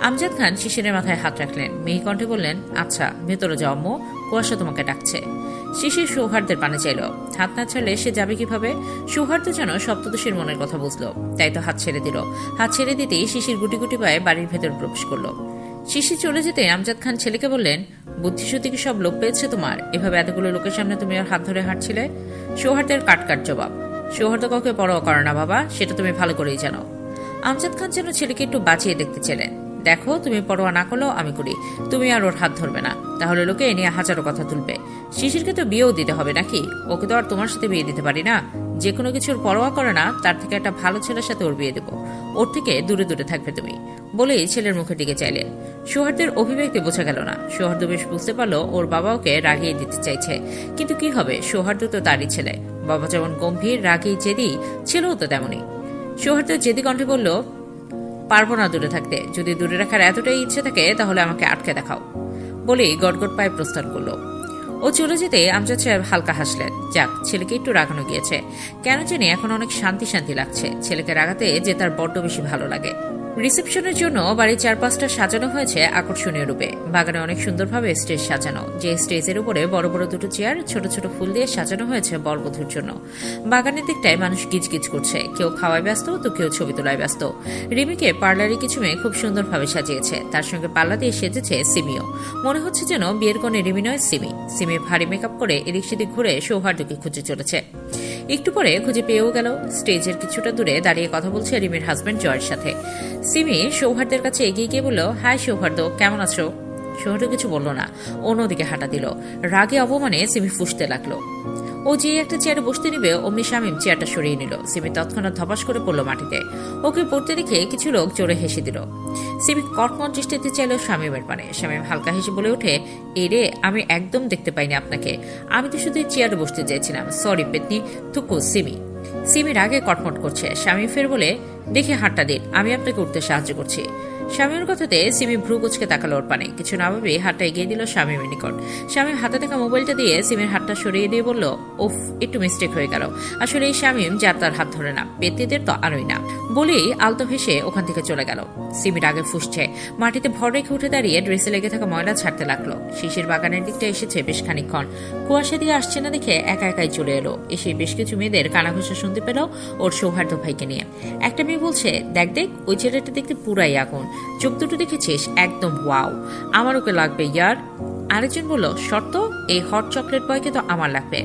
আমজাদ খান শিশিরের মাথায় হাত রাখলেন। মিহিকণ্ঠে বললেন, আচ্ছা ভেতরে যাও আম্মু, কুয়াশা তোমাকে ডাকছে। শিশির সৌহার্দ্যের পানে চাইল। হাত না ছাড়লে সে যাবে কিভাবে? সৌহার্দ্য যেন সপ্তদশীর মনের কথা বুঝলো, তাই তো হাত ছেড়ে দিল। হাত ছেড়ে দিতেই শিশির গুটি গুটি পায়ে বাড়ির ভেতর প্রবেশ করলো। শিশির চলে যেতে আমজাদ খান ছেলেকে বললেন, বুদ্ধিশুদ্ধি কি সব লোপ পেয়েছে তোমার? এভাবে এতগুলো লোকের সামনে তুমি ওর হাত ধরে হাঁটছিলে? সৌহার্দ্যের কাটকাট জবাব, সৌহার্দ্য কাউকে পরোয়া করে না বাবা, সেটা তুমি ভালো করেই জানো। আমজাদ খান যেন ছেলেকে একটু বাঁচিয়ে দেখতে ছিলেন। দেখো, তুমি পরোয়া না করলেও আমি করি। তুমি আর ওর হাত ধরবে না, তাহলে লোকে এ নিয়ে হাজারো কথা তুলবে। শিশিরকে তো বিয়েও দিতে হবে নাকি? ওকে তো আর তোমার সাথে বিয়ে দিতে পারি না। যে কোনো কিছুর পরোয়া করে না, তার থেকে একটা ভালো ছেলের সাথে ওর বিয়ে দেবো। ওর থেকে দূরে দূরে থাকবে তুমি, বলেই ছেলের মুখে দিকে চাইলেন। সৌহার্দ্যের অভিব্যক্তি বোঝা গেল না। সৌহার্দ্য বেশ বুঝতে পারলো ওর বাবা ওকে রাগিয়ে দিতে চাইছে, কিন্তু কি হবে, সৌহার্দ্য তো তারই ছেলে। বাবা যেমন গম্ভীর, রাগী, জেদি, ছেলেও তো তেমনই। সৌহার্দ্য জেদি কণ্ঠে বলল, পারবো না দূরে থাকতে। যদি দূরে রাখার এতটাই ইচ্ছে থাকে তাহলে আমাকে আটকে দেখাও, বলেই গটগট পায়ে প্রস্থান করলো। ও চলে যেতে আমজাদ সাহেব হালকা হাসলেন। যাক, ছেলেকে একটু রাগানো গিয়েছে। কেন জানি এখন অনেক শান্তি শান্তি লাগছে। ছেলেকে রাগাতে যে তার বড্ড বেশি ভালো লাগে। রিসেপশনের জন্য বাড়ির চারপাশটা সাজানো হয়েছে আকর্ষণীয় রূপে। বাগানে অনেক সুন্দরভাবে স্টেজ সাজানো, যে স্টেজের উপরে বড় বড় দুটো চেয়ার ছোট ছোট ফুল দিয়ে সাজানো হয়েছে বরবধূর জন্য। বাগানের দিকটায় মানুষ গিজগিজ করছে, কেউ খাওয়ায় ব্যস্ত তো কেউ ছবি তোলায় ব্যস্ত। রিমিকে পার্লারে কিছু মেয়ে খুব সুন্দরভাবে সাজিয়েছে, তার সঙ্গে পাল্লা দিয়ে সেজেছে সিমিও। মনে হচ্ছে যেন বিয়ের কোণে রিমি নয় সিমি। সিমি ভারী মেকআপ করে এদিক সেদিক ঘুরে সৌহার্দ্যকে খুঁজে চলেছে। একটু পরে খুঁজে পেয়েও গেল। স্টেজের কিছুটা দূরে দাঁড়িয়ে কথা বলছে রিমির হাজবেন্ড জয়ের সাথে। সিমি সৌহার্দ্যের কাছে এগিয়ে গিয়ে বলল, হাই সৌহার্দ্য, কেমন আছো? সৌহার্দ্য কিছু বলল না, অন্যদিকে হাঁটা দিল। রাগে অপমানে সিমি ফুঁসতে লাগলো। ও যে একটা চেয়ারে বসতে নিবে অমনি শামীম চেয়ারটা সরিয়ে নিল। সিমি তৎক্ষণাৎ ধপাস করে পড়ল মাটিতে। ওকে পড়তে দেখে কিছু লোক জোরে হেসে দিল। সিমি কটমট দৃষ্টিতে চাইল শামীমের পানে। শামীম হালকা হেসে বলে ওঠে, এরে, আমি একদম দেখতে পাইনি আপনাকে। আমি তো শুধু চেয়ারে বসতে চাইছিলাম। সরি পেতনি, থুকু সিমি। সিমির আগে কটমট করছে। শামীম ফের বলে, দেখে হাতটা দিন, আমি আপনাকে উঠতে সাহায্য করছি। শামীমের কথাতে সিমি ভ্রু কুচকে তাকালো ওর পানে। কিছু না ভাবে হাতটা এগিয়ে দিল শামীমের নিকট। শামীম হাতে থাকা মোবাইলটা দিয়ে সিমির হাতটা সরিয়ে দিয়ে বলল, উফ, একটু মিস্টেক হয়ে গেল। আসলে এই শামীম যার তার হাত ধরে না, পেত্তিদের তো আরই না, বলেই আলতো হেসে ওখান থেকে চলে গেল। সিমির আগে ফুসছে। মাটিতে ভর রেখে উঠে দাঁড়িয়ে ড্রেসে লেগে থাকা ময়লা ছাড়তে লাগলো। শিশির বাগানের দিকটা এসেছে বেশ খানিকক্ষণ। কুয়াশা দিয়ে আসছে না দেখে একা একাই চলে এলো। এসে বেশ কিছু মেয়েদের কানাঘোষা শুনতে পেল ওর সৌহার্দ্য ভাইকে নিয়ে। একটা মেয়ে বলছে, দেখ দেখ, ওই ছেলেটা দেখতে পুরাই আগুন। চোখ দুটো দেখেছিস, একদম ওয়াও, আমার ওকে লাগবে ইয়ার। আরেকজন বলল, শর্ত, এই হট চকলেট বয়কে তো আমার লাগবে।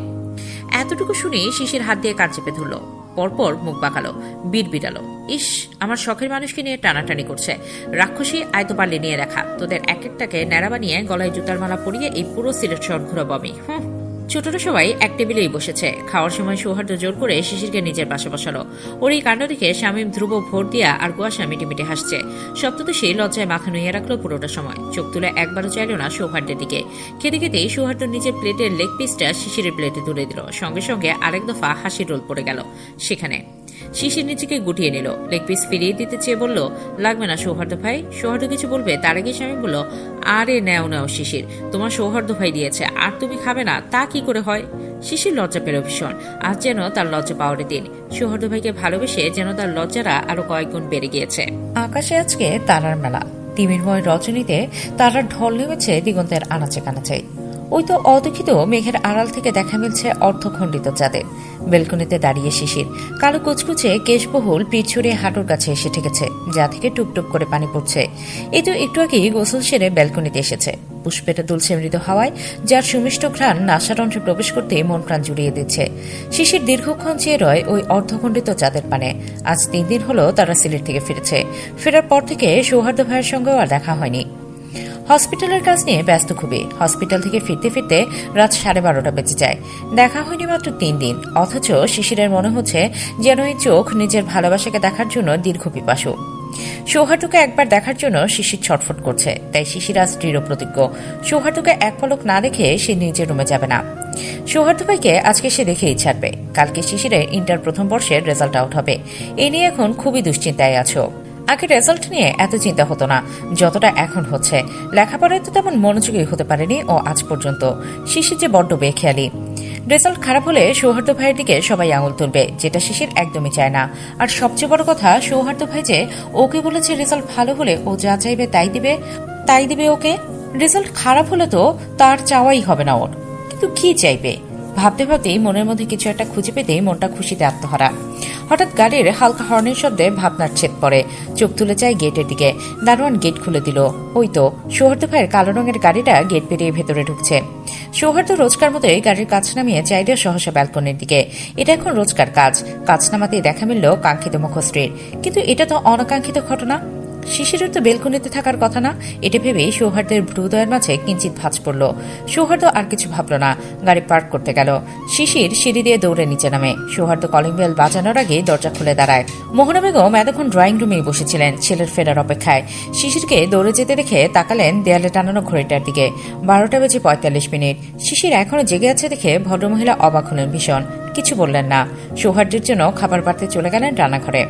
এতটুকু শুনে শিশির হাত দিয়ে কান চেপে ধরল। পরপর মুখ বাঁকালো, বিড় বিড়ালো। ইস, আমার শখের মানুষকে নিয়ে টানাটানি করছে। রাক্ষসী, আয় তো পারলে নিয়ে রাখা। তোদের এক একটাকে ন্যাড়া বানিয়ে গলায় জুতার মালা পরিয়ে এই পুরো সিলেট শহর ঘুরাবো আমি। ছোটরা সবাই এক টেবিলেই বসেছে। খাওয়ার সময় সৌহার্দ্য জোর করে শিশিরকে নিজের পাশে বসালো। ওর এই কাণ্ড দেখে শামীম ধ্রুব ভোর দিয়া আর কুয়াশা মিটিমিটি হাসছে। সপ্তদশী লজ্জায় মাথা নুইয়ে রাখলো পুরোটা সময়। চোখ তুলে একবারও চাইল না সৌহার্দ্যের দিকে। খেতে খেতেই সৌহার্দ্য নিজের প্লেটের লেগ পিসটা শিশিরের প্লেটে তুলে দিল। সঙ্গে সঙ্গে আরেক দফা হাসির রোল পড়ে গেল সেখানে। শিশির নিজেকে গুটিয়ে নিল। লেগ পিস ফিরিয়ে দিতে চেয়ে বলল, লাগবে না সৌহার্দ্য ভাই। সৌহার্দ্য কিছু বলবে, তার আগে শামীম বলল, আরে নেও নেও শিশির, তোমার সৌহার্দ্য ভাই দিয়েছে, আর তুমি খাবে না, তা কি করে হয়? শিশির লজ্জা পেল ভীষণ। আজ যেন তার লজ্জা পাওয়ার দিন। সৌহার্দ্য ভাইকে ভালোবেসে যেন তার লজ্জারা আরো কয়েক গুণ বেড়ে গিয়েছে। আকাশে আজকে তারার মেলা। তিমিরময় রজনীতে তারার ঢল নেমেছে দিগন্তের আনাচে কানাচে। ওই তো অদুখিত মেঘের আড়াল থেকে দেখা মিলছে অর্ধখণ্ডিত চাঁদের। বেলকনিতে দাঁড়িয়ে শিশির কালো কুচকুচে কেশবহুল পিঠ ছড়িয়ে হাঁটুর কাছে এসে ঠেকেছে, যা থেকে টুপটুপ করে পানি পড়ছে। এই তো একটু আগেই গোসল সেরে বেলকনিতে এসেছে। পুষ্পেটা দুলছে মৃদু হাওয়ায়, যার সুমিষ্ট ঘ্রাণ নাসারন্ধ্রে প্রবেশ করতে মন প্রাণ জুড়িয়ে দিচ্ছে। শিশির দীর্ঘক্ষণ চেয়ে রয় ওই অর্ধখণ্ডিত চাঁদের পানে। আজ 3 দিন হলো তারা সিলেট থেকে ফিরেছে। ফেরার পর থেকে সৌহার্দ্য ভাইয়ের সঙ্গেও আর দেখা হয়নি। হসপিটালের কাজ নিয়ে ব্যস্ত খুবই। হসপিটাল থেকে ফিরতে ফিরতে রাত 12:30 বেজে যায়। দেখা হয়নি মাত্র 3 দিন, অথচ শিশিরের মনে হচ্ছে যেন এই চোখ নিজের ভালোবাসাকে দেখার জন্য দীর্ঘ পিপাসু। সৌহার্দ্যকে একবার দেখার জন্য শিশির ছটফট করছে। তাই শিশির আজ দৃঢ় প্রতিজ্ঞ, সৌহার্দ্যকে এক পলক না দেখে সে নিজের রুমে যাবে না। সৌহার্দ্য ভাইকে আজকে সে দেখেই ছাড়বে। কালকে শিশিরের ইন্টার প্রথম বর্ষের রেজাল্ট আউট হবে। এ নিয়ে এখন খুবই দুশ্চিন্তায় আছো। আগে রেজাল্ট নিয়ে এত চিন্তা হতো না যতটা এখন হচ্ছে। লেখাপড়ায় তো তেমন মনোযোগী হতে পারেনি ও আজ পর্যন্ত। শিশির যে বড্ড বেখেয়ালি। রেজাল্ট খারাপ হলে সৌহার্দ্য ভাইয়ের দিকে সবাই আঙুল তুলবে, যেটা শিশির একদমই চায় না। আর সবচেয়ে বড় কথা, সৌহার্দ্য ভাই যে ওকে বলেছে রেজাল্ট ভালো হলে ও যা চাইবে তাই দিবে ওকে। রেজাল্ট খারাপ হলে তো তার চাওয়াই হবে না ওর, কিন্তু কি চাইবে ভাবতে ভাবতেই মনের মধ্যে কিছু একটা খুঁজে পেতেই মনটা খুশিতে আত্মহারা। হঠাৎ গাড়ির হালকা হর্নের শব্দে ভাবনার ছেদ পড়ে। চোখ তুলে যায় গেটের দিকে। দারোয়ান গেট খুলে দিল। ওই তো সৌহার্দ্য ভাইয়ের কালো রঙের গাড়িটা গেট পেরিয়ে ভেতরে ঢুকছে। সৌহার্দ্য রোজকার মতোই গাড়ির কাছ নামিয়ে চাইলে সহসা ব্যালকনির দিকে। এটা এখন রোজকার কাজ। কাজ নামাতেই দেখা মিলল কাঙ্ক্ষিত মুখশ্রীর। কিন্তু এটা তো অনাকাঙ্ক্ষিত ঘটনা। শিশিরের তো বেলকনিতে থাকার কথা না, এটা ভেবেই সৌহার্দের হৃদয়ের মাঝে কিঞ্চিত ভাঁজ পড়ল। সৌহার্দ আর কিছু ভাবল না, গাড়ি পার্ক করতে গেল। শিশির সিঁড়ি দিয়ে দৌড়ে নিচে নামে। সৌহার্দ কলিং বেল বাজানোর আগে দরজা খুলে দাঁড়ায়। মোহনা বেগম এতক্ষণ ড্রয়িং রুমেই বসেছিলেন ছেলের ফেরার অপেক্ষায়। শিশিরকে দৌড়ে যেতে দেখে তাকালেন দেয়ালে টানানো ঘড়িটার দিকে। 12:45। শিশির এখনো জেগে আছে দেখে ভদ্রমহিলা অবাক হলেন ভীষণ। কিছু বললেন না। সৌহার্দের জন্য খাবার বাড়তে চলে গেলেন রান্নাঘরে।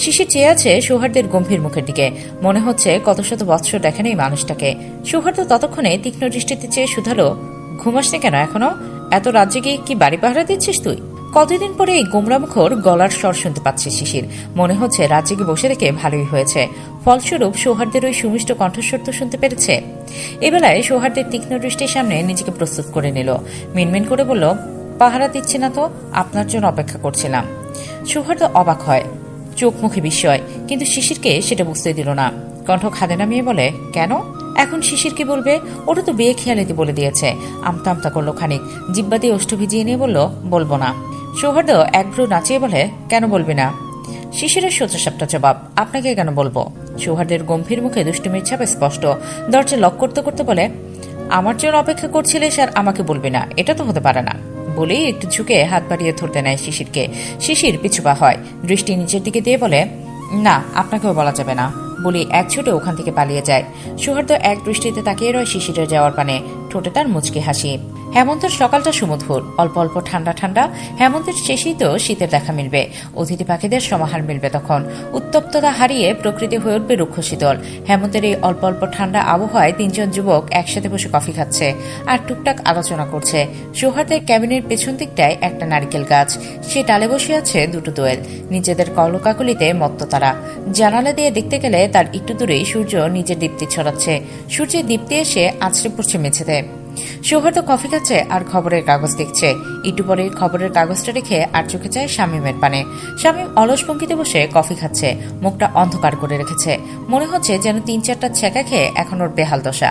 শিশির চেয়ে আছে সৌহার্দের গম্ভীর মুখের দিকে। মনে হচ্ছে কত শত বৎসর দেখেন এই মানুষটাকে। সৌহার্দ ততক্ষণে তীক্ষ্ণ দৃষ্টিতে চেয়ে শুধালো, ঘুমাসনি কেন এখনো? এত রাত জেগে কি বাড়ি পাহারা দিচ্ছিস তুই? কতদিন পরে এই গোমরামুখর গলার স্বর শুনতে পাচ্ছে শিশির। মনে হচ্ছে রাত জেগে বসে রেখে ভালোই হয়েছে। ফলস্বরূপ সৌহার্দের ওই সুমিষ্ট কণ্ঠস্বর তো শুনতে পেরেছে। এবেলায় সৌহার্দের তীক্ষ্ণ দৃষ্টির সামনে নিজেকে প্রস্তুত করে নিল। মিনমিন করে বলল, পাহারা দিচ্ছে না তো, আপনার জন্য অপেক্ষা করছিলাম। সৌহার্দ অবাক হয়, চোখ মুখে বিস্ময়, কিন্তু শিশিরকে সেটা বুঝতে দিল না। কণ্ঠ খাদে নামিয়ে বলে, কেন? এখন শিশির কি বলবে? ওটা তো বিয়ে খেয়ালিতে বলে দিয়েছে। আমতা আমতা করলো খানিক, জিব্বা দিয়ে ওষ্ঠ ভিজিয়ে নিয়ে বলল, বলবো না। সৌহার্দ এক ভ্রু নাচিয়ে বলে, কেন বলবি না? শিশিরের সোজাসাপটা জবাব, আপনাকে কেন বলবো? সৌহার্দের গম্ভীর মুখে দুষ্টুমির ছাপে স্পষ্ট। দরজা লক করতে করতে বলে, আমার জন্য অপেক্ষা করছিলিস আর আমাকে বলবি না, এটা তো হতে পারে না। বলেই একটু ঝুঁকে হাত বাড়িয়ে ধরতে নেয় শিশিরকে। শিশির পিছুপা হয়, দৃষ্টি নিচের দিকে দিয়ে বলে, না, আপনাকেও বলা যাবে না। বলে এক ছুটে ওখান থেকে পালিয়ে যায়। সৌহার্দ এক দৃষ্টিতে তাকিয়ে রয় শিশিরের যাওয়ার পানে। ঠোঁটে তার মুচকি হাসি। হেমন্তের সকালটা সুমধুর, অল্প অল্প ঠান্ডা ঠান্ডা। হেমন্তের শেষেই তো শীতের দেখা মিলবে। অতিথি পাখিদের সমাহার মিলবে তখন। উত্তপ্ততা হারিয়ে প্রকৃতি হয়ে উঠবে রুক্ষ শীতল। হেমন্তের এই অল্প অল্প ঠান্ডা আবহাওয়ায় 3জন যুবক একসাথে বসে কফি খাচ্ছে আর টুকটাক আলোচনা করছে। সৌহার্দের ক্যাবিনের পেছন দিকটায় একটা নারকেল গাছ, সে ডালে বসে আছে দুটো দোয়েল। নিজেদের কলকাকলিতে মত্ত তারা। জানালা দিয়ে দেখতে গেলে তার একটু দূরেই সূর্য নিজের দীপ্তি ছড়াচ্ছে। সূর্যের দীপ্তি এসে আছড়ে পড়ছে মেঝেতে। সৌহার্দ কফি খাচ্ছে আর খবরের কাগজ দেখছে। একটু পরে খবরের কাগজটা রেখে আর চোখে যায় শামীমের পানে। শামীম অলস ভঙ্গিতে বসে কফি খাচ্ছে, মুখটা অন্ধকার করে রেখেছে। মনে হচ্ছে যেন 3-4টা ছ্যাঁকা খেয়ে এখন ওর বেহাল দশা।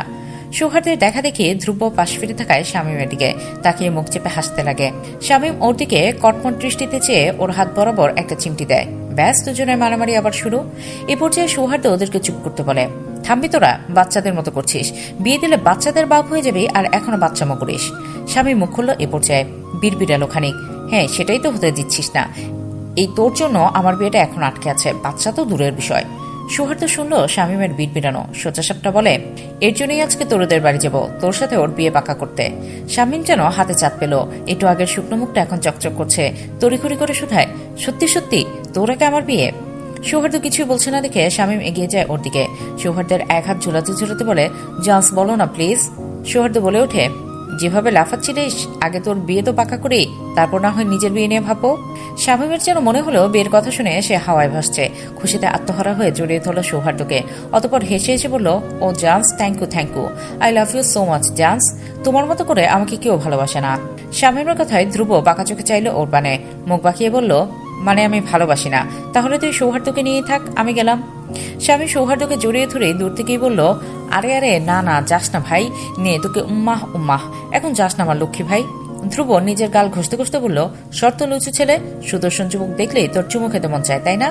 সৌহার্দের দেখা দেখি ধ্রুব পাশ ফিরে থাকায় শামীমের দিকে তাকিয়ে মুখ চেপে হাসতে লাগে। শামীম ওর দিকে কটমট দৃষ্টিতে চেয়ে ওর হাত বরাবর একটা চিমটি দেয়। ব্যাস, দুজনের মারামারি আবার শুরু। এ পর্যায়ে সৌহার্দ ওদেরকে চুপ করতে বলে, থামবি তোরা? বাচ্চাদের মতো করছিস। বিয়ে দিলে বাচ্চাদের বাপ হয়ে যাবি আর এখনো বাচ্চামো করিস। স্বামী মুখ খুলল এ পর্যায়ে, বিড়বিড়ালো খানিক। হ্যাঁ, সেটাই তো হতে দিচ্ছিস না। এই তোর জন্য আমার বিয়েটা এখন আটকে আছে, বাচ্চা তো দূরের বিষয়। সৌহার্দ শুনল শামীমের বিড়বিড়ানো। সোজাসাপটা বলে, এর জন্যই আজকে তোরদের বাড়ি যাব, তোর সাথে ওর বিয়ে পাকা করতে। শামীম যেন হাতে চাঁদ পেল। একটু আগের শুকনো মুখটা এখন চকচক করছে। তড়িঘড়ি করে শুধায়, সত্যি সত্যি তোর আগে আমার বিয়ে? সৌহার্দ কিছুই বলছে না দেখে শামীম এগিয়ে যায় ওর দিকে। সৌহার্দের এক হাত ঝুলাতে ঝুলাতে বলে, জান্স বলো না প্লিজ। সৌহার্দ বলে ওঠে, যেভাবে লাফাচ্ছিলিস, আগে তোর বিয়ে তো পাকা করি, তারপর না হয় নিজের বিয়ে নিয়ে ভাবো। শামীমের যেন মনে হলো বিয়ের কথা শুনে সে হাওয়ায় ভাসছে। খুশিতে আত্মহারা হয়ে জড়িয়ে ধরল সৌহার্দকে। অতপর হেসে হেসে বলল, ও জান্স, thank you, I love you so much জান্স। তোমার মতো করে আমাকে কেউ ভালোবাসে না। শামীমের কথায় ধ্রুব বাঁকা চোখে চাইল ওর পানে। মুখ বাঁকিয়ে বলল, মানে আমি ভালোবাসি না? তাহলে তুই সৌহার্দকে নিয়ে থাক, আমি গেলাম। স্বামী সৌহার্দকে জড়িয়ে ধরে দূর থেকেই বলল, আরে আরে না না, যাস না ভাই, নে তোকে উম্মাহ উম্মাহ, এখন যাস না আমার লক্ষ্মী ভাই। ধ্রুব নিজের গাল ঘষতে ঘষতে বলল, শর্ত লুচু ছেলে, সুদর্শন যুবক দেখলেই তোর চুমু খেতে মন চায়, তাই না?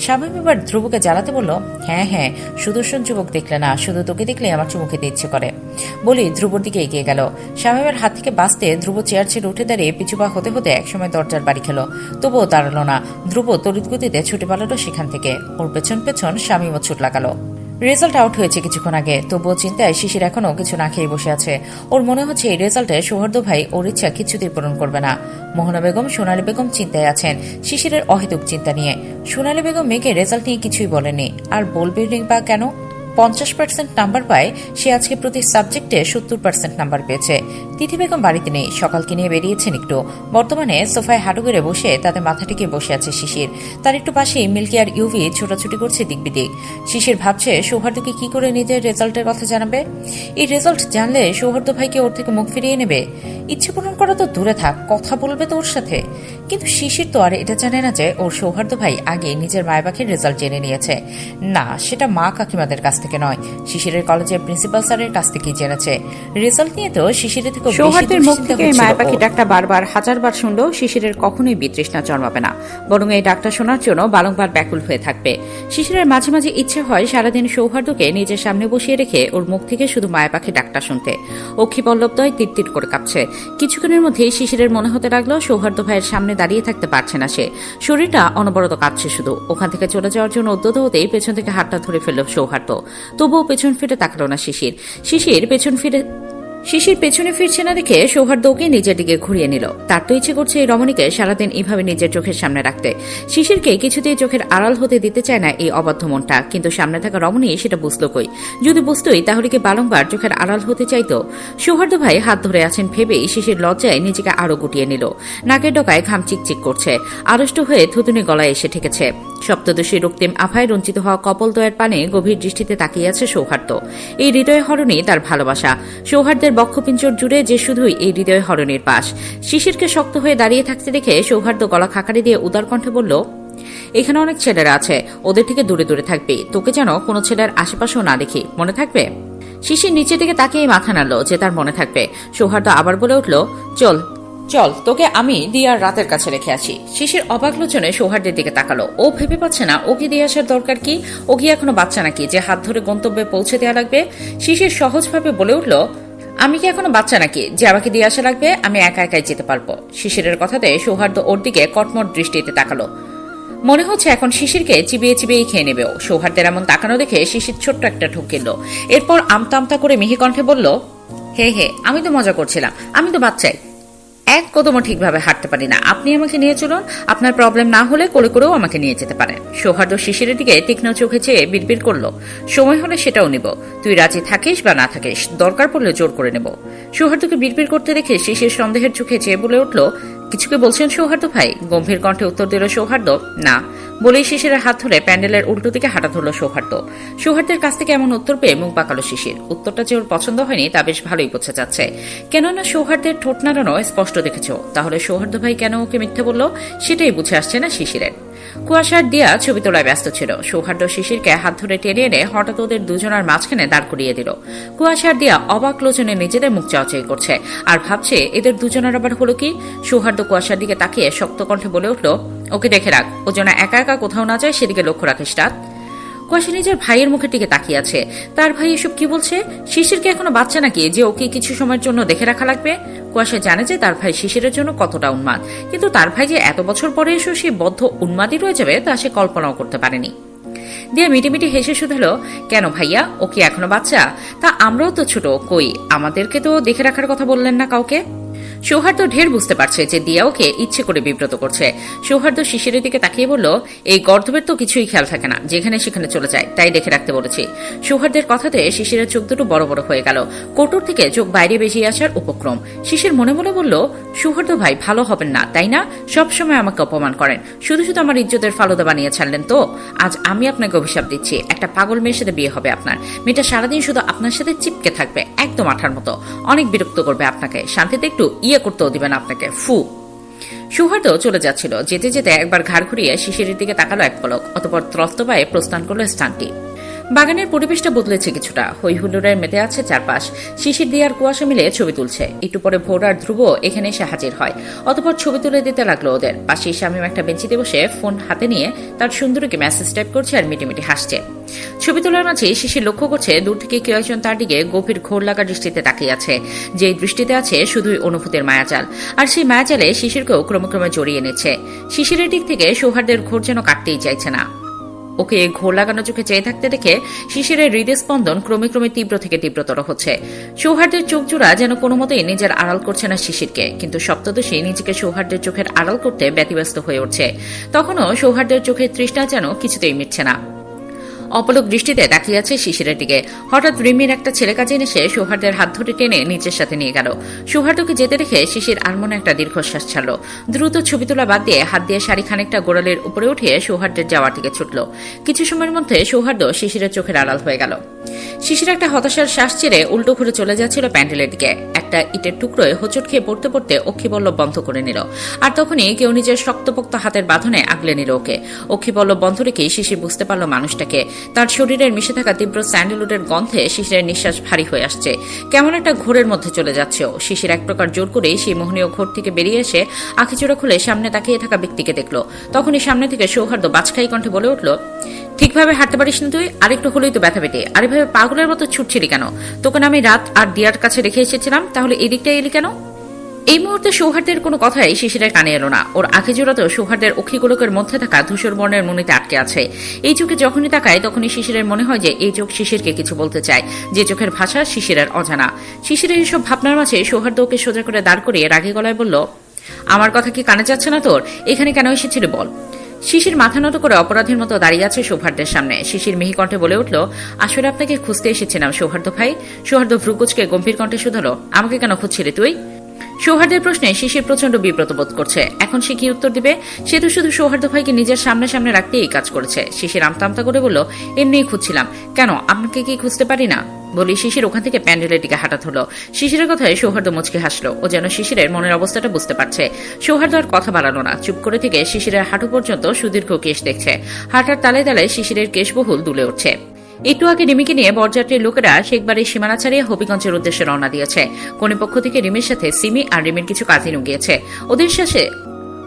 শামীম এবার ধ্রুবকে জ্বালাতে বলল, হ্যাঁ হ্যাঁ, সুদর্শন যুবক দেখলে না, শুধু তোকে দেখলে আমার চুমু খেতে ইচ্ছে করে। বলি ধ্রুবর দিকে এগিয়ে গেল। শামীমের হাত থেকে বাঁচতে ধ্রুব চেয়ার ছেড়ে উঠে দাঁড়িয়ে পিছুপা হতে হতে একসময় দরজার বাড়ি খেল। তবুও দাঁড়ালো না। ধ্রুব তড়িৎ গতিতে ছুটে পালালো সেখান থেকে। ওর পেছন পেছন শামীমও ছুট লাগালো। রেজাল্ট আউট হয়েছে কিছুক্ষণ আগে, তবুও চিন্তায় শিশির এখনো কিছু না খেয়ে বসে আছে। ওর মনে হচ্ছে এই রেজাল্টে সৌহার্দ ভাই ওর ইচ্ছা কিছুতেই পূরণ করবে না। মোহনা বেগম, সোনালী বেগম চিন্তায় আছেন শিশিরের অহেতুক চিন্তা নিয়ে। সোনালী বেগম মেয়েকে রেজাল্ট নিয়ে কিছুই বলেনি, আর বলবে বা কেন? 50% নাম্বার পায় সে, আজকে প্রতি সাবজেক্টে 70% নাম্বার পেয়েছে। তিথি বেগম বাড়িতে নেই, সকালকে নিয়ে বেরিয়েছেন একটু। বর্তমানে সোফায় হাঁটু গেড়ে বসে তাতে মাথা টিকে বসে আছে শিশির। তার একটু পাশেই মিল্কি আর ইউভি ছোটাছুটি করছে দিক বিদিক। শিশির ভাবছে সৌহার্দকে কি করে নিজের রেজাল্টের কথা জানাবে। এই রেজাল্ট জানলে সৌহার্দ ভাইকে ওর থেকে মুখ ফিরিয়ে নেবে। ইচ্ছে পূরণ করা তো দূরে থাক, কথা বলবে তো ওর সাথে। কিন্তু শিশির তো আর এটা জানে না যে ওর সৌহার্দ ভাই আগে নিজের মায় পাখির রেজাল্ট জেনে নিয়েছে। না, সেটা মা কাকিমাদের কাছ থেকে নয়, শিশিরের কলেজের প্রিন্সিপাল স্যারের কাছ থেকেই জেনেছে। রেজাল্ট নিয়ে তো শিশিরের থেকে সৌহার্দের মুখ থেকে মায়া পাখি ডাকটা বারবার হাজারবার শুনলেও শিশিরের কখনোই বিতৃষ্ণা জন্মাবে না, বরং এই ডাকটা শোনার জন্য বারংবার ব্যাকুল হয়ে থাকবে। শিশিরের মাঝে মাঝে ইচ্ছে হয় সারাদিন সৌহার্দকে নিজের সামনে বসিয়ে রেখে ওর মুখ থেকে শুধু মায়া পাখি ডাকটা শুনতে। অক্ষি পল্লবদয় তিরতির করে কাঁপছে। কিছুক্ষণের মধ্যেই শিশিরের মনে হতে লাগলো সৌহার্দ ভাইয়ের সামনে দাঁড়িয়ে থাকতে পারছে না সে, শরীরটা অনবরত কাঁপছে শুধু। ওখান থেকে চলে যাওয়ার জন্য উদ্যত হতেই পেছন থেকে হাতটা ধরে ফেলল সৌহার্দ। তবুও পেছন ফিরে তাকালো না শিশির পেছনে ফিরছে না দেখে সৌহার্দ ওকে নিজের দিকে ঘুরিয়ে নিল। তার তো ইচ্ছে করছে এই রমণীকে সারাদিন এভাবে নিজের চোখের সামনে রাখতে। শিশিরকে কিছুতেই চোখের আড়াল হতে দিতে চায় না এই অবাধ্য মনটা, কিন্তু সামনে থাকা রমণী সেটা বুঝল কই? যদি বুঝতই তাহলে কি বারংবার চোখের আড়াল হতে চাইতো? সৌহার্দ ভাই হাত ধরে আছেন ভেবেই শিশির লজ্জায় নিজেকে আরো গুটিয়ে নিল। নাকের ডগায় ঘাম চিকচিক করছে, আড়ষ্ট হয়ে থুতুনি গলায় এসে ঠেকেছে। সপ্তদশী রক্তিম আভায় রঞ্জিত হওয়া কপলদ্বয়ের পানে গভীর দৃষ্টিতে তাকিয়ে আছে সৌহার্দ। এই হৃদয় হরণী তার ভালোবাসা। সৌহার্দের বক্ষপিঞ্জর জুড়ে যে শুধুই এই হৃদয় হরণীর পাশ। শিশিরকে শক্ত হয়ে দাঁড়িয়ে থাকতে দেখে সৌহার্দ গলা খাকারি দিয়ে উদার কণ্ঠে বলল, এখানে অনেক ছেলেরা আছে, ওদের থেকে দূরে দূরে থাকবি, তোকে যেন কোনো ছেলের আশেপাশেও না দেখি, মনে থাকবে? শিশির নিচের দিকে তাকিয়ে মাথা নাড়ল যে তার মনে থাকবে। সৌহার্দ আবার বলে উঠল, চল তোকে আমি দিয়ার রাতের কাছে রেখে আসি। শিশির অবাক লোচনে সৌহার্দের দিকে তাকালো। ও ভেবে পাচ্ছে না ওকে দিয়ে আসার দরকার কি? ও কি এখনো বাচ্চা নাকি যে হাত ধরে গন্তব্যে পৌঁছে দেওয়া লাগবে? শিশির সহজভাবে বলে উঠল, আমি কি এখনো বাচ্চা নাকি যে আমাকে দিয়ে আসা লাগবে? আমি একা একাই যেতে পারবো। শিশিরের কথাতে সৌহার্দ ওর দিকে কটমট দৃষ্টিতে তাকালো। মনে হচ্ছে এখন শিশিরকে চিবিয়ে চিবিয়ে খেয়ে নেবে। সৌহার্দের এমন তাকানো দেখে শিশির ছোট্ট একটা ঢোক গেল। এরপর আমতা আমতা করে মিহি কণ্ঠে বলল, হে আমি তো মজা করছিলাম, আমি তো বাচ্চাই, এক কদমও ঠিকভাবে হাঁটতে পারি না। আপনি আমাকে নিয়ে চলুন, আপনার প্রবলেম না হলে কোলে করেও আমাকে নিয়ে যেতে পারেন। সৌহার্দ শিশিরের দিকে তীক্ষ্ণ চোখে চেয়ে বিড়বিড় করল, সময় হলে সেটাও নিব, তুই রাজি থাকিস বা না থাকিস, দরকার পড়লে জোর করে নেব। সৌহার্দকে বিড়বিড় করতে দেখে শিশির সন্দেহের চোখে চেয়ে বলে উঠল, কিছুকে বলছেন সৌহার্দ ভাই? গম্ভীর কণ্ঠে উত্তর দিল সৌহার্দ, না। বলেই শিশিরের হাত ধরে প্যান্ডেলের উল্টো দিকে হাঁটা ধরল সৌহার্দ। সৌহার্দের কাছ থেকে এমন উত্তর পেয়ে মুখ বাঁকালো শিশির। উত্তরটা যে ওর পছন্দ হয়নি তা বেশ ভালোই বোঝা যাচ্ছে, কেননা সৌহার্দের ঠোঁট নাড়ানো স্পষ্ট দেখেছ। তাহলে সৌহার্দ ভাই কেন ওকে মিথ্যে বলল সেটাই বুঝে আসছে না শিশিরের। কুয়াশার দিয়া ছবি তোলায় ব্যস্ত ছিল। সৌহার্দ শিশিরকে হাত ধরে টেনে এনে হঠাৎ ওদের দুজনের মাঝখানে দাঁড় করিয়ে দিল। কুয়াশার দিয়া অবাক লোচনে নিজেদের মুখ চাওয়াচাই করছে আর ভাবছে এদের দুজনের আবার হলো কি। সৌহার্দ কুয়াশার দিকে তাকিয়ে শক্ত কণ্ঠে বলে উঠল, ওকে দেখে রাখ, ও যেন একা একা কোথাও না যায়, সেদিকে লক্ষ্য রাখিস। রাত কুয়াশা নিজের ভাইয়ের মুখের দিকে তাকিয়ে আছে। তার ভাই এসব কি বলছে? শিশিরকে এখনো বাচ্চা নাকি যে ওকে কিছু সময়ের জন্য দেখে রাখা লাগবে? কুয়াশা জানে যে তার ভাই শিশিরের জন্য কতটা উন্মাদ, কিন্তু তার ভাই যে এত বছর পরে এসেও সে বদ্ধ উন্মাদই রয়ে যাবে তা সে কল্পনাও করতে পারেনি। দিয়া মিটিমিটি হেসে শুধালো, কেন ভাইয়া, ও কি এখনো বাচ্চা? তা আমরাও তো ছোট, কই আমাদেরকে তো দেখে রাখার কথা বললেন না কাউকে? সৌহার্দ ঢের বুঝতে পারছে যে দিয়া ওকে ইচ্ছে করে বিব্রত করছে। সৌহার্দ শিশিরের দিকে তাকিয়ে বলল, এই গর্ধবের তো কিছুই খেয়াল থাকে না, যেখানে সেখানে চলে যায়, তাই দেখে রাখতে বলেছি। সৌহার্দের কথাতে শিশিরের চোখ দুটো বড় বড় হয়ে গেল। কোটর থেকে চোখ বাইরে বেরিয়ে আসার উপক্রম। শিশির মনে মনে বলল, সৌহার্দ ভাই ভালো হবেন না, তাই না? সবসময় আমাকে অপমান করেন, শুধু শুধু আমার ইজ্জতের ফালুদা বানিয়ে ছাড়লেন তো। আজ আমি আপনাকে অভিশাপ দিচ্ছি, একটা পাগল মেয়ের সাথে বিয়ে হবে আপনার। মেয়েটা সারাদিন শুধু আপনার সাথে চিপকে থাকবে, একদম আঠার মতো, অনেক বিরক্ত করবে আপনাকে, শান্তিতে একটু করতেও দিবেন আপনাকে, ফু। সৌহার্দ চলে যাচ্ছিল, যেতে যেতে একবার ঘাড় ঘুরিয়ে শিশিরের দিকে তাকালো এক পলক, অতঃপর ত্রস্ত পায়ে প্রস্থান করলো স্থানটি। বাগানের পরিবেশটা বদলেছে কিছুটা, হই হুল্লোড়ের মেতে আছে চারপাশ। শিশির দিয়ে আর কুয়াশা মিলে ছবি তুলছে। একটু পরে ভোর আর ধ্রুব এখানে এসে হাজির হয়, অতঃপর ছবি তুলে দিতে লাগলো ওদের। পাশে শামীম একটা বেঞ্চিতে বসে ফোন হাতে নিয়ে তার সুন্দরীকে মেসেজ টাইপ করছে আর মিটিমিটি হাসছে। ছবি তোলার মাঝে শিশির লক্ষ্য করছে দূর থেকে কেউ একজন তার দিকে গভীর ঘোর লাগা দৃষ্টিতে তাকিয়ে আছে, যে দৃষ্টিতে আছে শুধুই অনুভূতির মায়াজাল, আর সেই মায়াজালে শিশিরকেও ক্রমে ক্রমে জড়িয়ে নিচ্ছে। শিশিরের দিক থেকে সৌহার্দের ঘোর যেন কাটতেই চাইছে না। ওকে ঘোর লাগানো চোখে চেয়ে থাকতে দেখে শিশিরের হৃদস্পন্দন ক্রমে ক্রমে তীব্র থেকে তীব্রতর হচ্ছে। সৌহার্দের চোখ জোড়া যেন কোনো মতেই নিজের আড়াল করছে না শিশিরকে, কিন্তু সপ্তদশী নিজেকে সৌহার্দের চোখের আড়াল করতে ব্যতিব্যস্ত হয়ে উঠছে। তখনও সৌহার্দের চোখের তৃষ্ণা যেন কিছুতেই মিটছে না। অপলক দৃষ্টিতে তাকিয়ে আছে শিশিরের দিকে। হঠাৎ রিমির একটা ছেলে কাজে এসে সৌহার্দের হাত ধরে টেনে নিজের সাথে নিয়ে গেল। সৌহার্দকে যেতে দেখে শিশির আনমনে একটা দীর্ঘশ্বাস ছাড়ল। দ্রুত ছবি তোলা বাদ দিয়ে হাত দিয়ে শাড়ি খানিকটা গোড়ালের উপরে উঠিয়ে সৌহার্দের যাওয়ার দিকে ছুটল। কিছু সময়ের মধ্যে সৌহার্দ শিশিরের চোখের আড়াল হয়ে গেল। শিশির একটা হতাশার শ্বাস ছেড়ে উল্টো ঘুরে চলে যাচ্ছিল প্যান্ডেলের দিকে। একটা ইটের টুকরোয় হোঁচট খেয়ে পড়তে পড়তে অক্ষিপল্লব বন্ধ করে নিল, আর তখনই কেউ নিজের শক্তপোক্ত হাতের বাঁধনে আগলে নিল ওকে। অক্ষিপল্লব বন্ধ রেখেই শিশির বুঝতে পারল মানুষটাকে। তার শরীরের মিশে থাকা তীব্র স্যান্ডেলউডের গন্ধে শিশিরের নিঃশ্বাস ভারী হয়ে আসছে। কেমন একটা ঘোরের মধ্যে চলে যাচ্ছে ও। শিশির এক প্রকার জোর করে সেই মোহনীয় ঘোর থেকে বেরিয়ে এসে আখিচোরা খুলে সামনে তাকিয়ে থাকা ব্যক্তিকে দেখল। তখনই সামনে থেকে সৌহার্দ্য বাজখাই কণ্ঠে বলে উঠল, ঠিকভাবে হাঁটতে পারিস না তুই? আরেকটু হলেই তো ব্যথা পেটে। আর এভাবে পাগলের মতো ছুটছিলি কেন? তোকে আমি রাত আর দিয়ার কাছে রেখে এসেছিলাম, তাহলে এদিকটা এলি কেন? এই মুহূর্তে সৌহার্দ্যের কোনো কথাই শিশিরের কানে এলো না। ওর আঁখি জোড়াতেও সৌহার্দ্যের অক্ষিগোলকের মধ্যে থাকা ধূসর বর্ণের মনিতে আটকে আছে। এই চোখে যখনই তাকায় তখনই শিশিরের মনে হয় যে এই চোখ শিশিরকে কিছু বলতে চায়, যে চোখের ভাষা শিশিরের অজানা। শিশিরের এইসব ভাবনার মাঝে সৌহার্দ্য ওকে সোজা করে দাঁড় করিয়ে রাগী গলায় বলল, আমার কথা কি কানে যাচ্ছে না তোর? এখানে কেন এসেছিলি বল? শিশির মাথা নত করে অপরাধীর মতো দাঁড়িয়ে আছে সৌহার্দ্যের সামনে। শিশির মিহি কণ্ঠে বলে উঠল, আসলে আপনাকে খুঁজতে এসেছিলাম সৌহার্দ্য ভাই। সৌহার্দ্য ভ্রুকুচকে গম্ভীর কণ্ঠে শুধালো, আমাকে কেন খুঁজছিলি তুই? সৌহার্দ্যের প্রশ্নে শিশির প্রচন্ড বিব্রত বোধ করছে। এখন সে কি উত্তর দিবে? সে তো শুধু সৌহার্দ্য ভাইকে নিজের সামনে সামনে রাখতে এই কাজ করেছে। শিশির আমতা আমতা করে বলল, এমনিই খুঁজছিলাম। কেন, আপনাকে কি খুঁজতে পারি না? বলি শিশির ওখান থেকে প্যান্ডেলের দিকে হাঁটা ধরল। শিশিরের কথায় সৌহার্দ্য মুচকে হাসলো। ও যেন শিশিরের মনের অবস্থাটা বুঝতে পারছে। সৌহার্দ্য আর কথা বাড়ালো না, চুপ করে থেকে শিশিরের হাঁটু পর্যন্ত সুদীর্ঘ কেশ দেখছে। হাঁটার তালে তালে শিশিরের কেশবহুল দুলে উঠছে। একটু আগে রিমিকে নিয়ে বরযাত্রীর লোকেরা শেখবাড়ির সীমানা ছাড়িয়ে হবিগঞ্জের উদ্দেশ্যে রওনা দিয়েছে। কর্তৃপক্ষ থেকে রিমির সাথে সিমি আর রিমির কিছু কাজিনও গিয়েছে।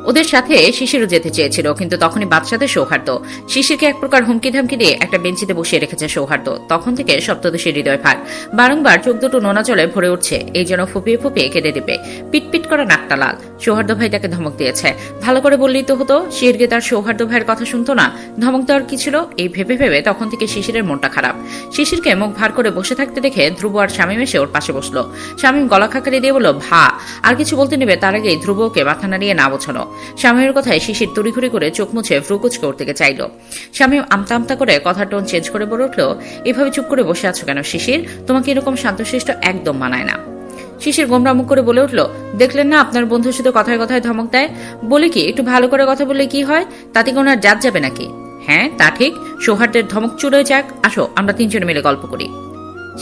ওদের সাথে শিশিরও যেতে চেয়েছিল, কিন্তু তখনই বাদশাতে সৌহার্দ্য। শিশিরকে এক প্রকার হুমকি ধামকি দিয়ে একটা বেঞ্চিতে বসিয়ে রেখেছে সৌহার্দ্য। তখন থেকে সপ্তদশীর হৃদয় ভার। বারংবার চোখ দুটো নোনা জলে ভরে উঠছে, এই জন্য ফুপিয়ে ফুপিয়ে কেঁদে দেবে। পিটপিট করা নাকটা লাল। সৌহার্দ্য ভাই তাকে ধমক দিয়েছে। ভালো করে বললেই তো হতো। শিশিরকে তার সৌহার্দ্য ভাইয়ের কথা শুনতো না, ধমক দেওয়ার কি ছিল? এই ভেবে ভেবে তখন থেকে শিশিরের মনটা খারাপ। শিশিরকে মুখ ভার করে বসে থাকতে দেখে ধ্রুব আর শামীম এসে ওর পাশে বসলো। শামীম গলা খাকারি দিয়ে বলল, ভা। আর কিছু বলতে নেবে তার আগেই ধ্রুব ওকে মাথা নাড়িয়ে না বোঝানো। শামীমের কথায় শিশির তড়িঘড়ি করে চোখ মুছে ভ্রুকুচকে উঠতে চাইল। শামীম আমতা আমতা করে কথার টোন চেঞ্জ করে বলে উঠল, এভাবে চুপ করে বসে আছো কেন শিশির? তোমাকে এরকম শান্তশিষ্ট একদম মানায় না। শিশির গোমরা মুখ করে বলে উঠল, দেখলেন না আপনার বন্ধু শুধু কথায় কথায় ধমক দেয়। বলে কি একটু ভালো করে কথা বললে কি হয়? তাতে কোনো আর জাত যাবে নাকি? হ্যাঁ তা ঠিক, সৌহার্দ্যের ধমক চুড়ে যাক। আসো আমরা তিনজনে মিলে গল্প করি।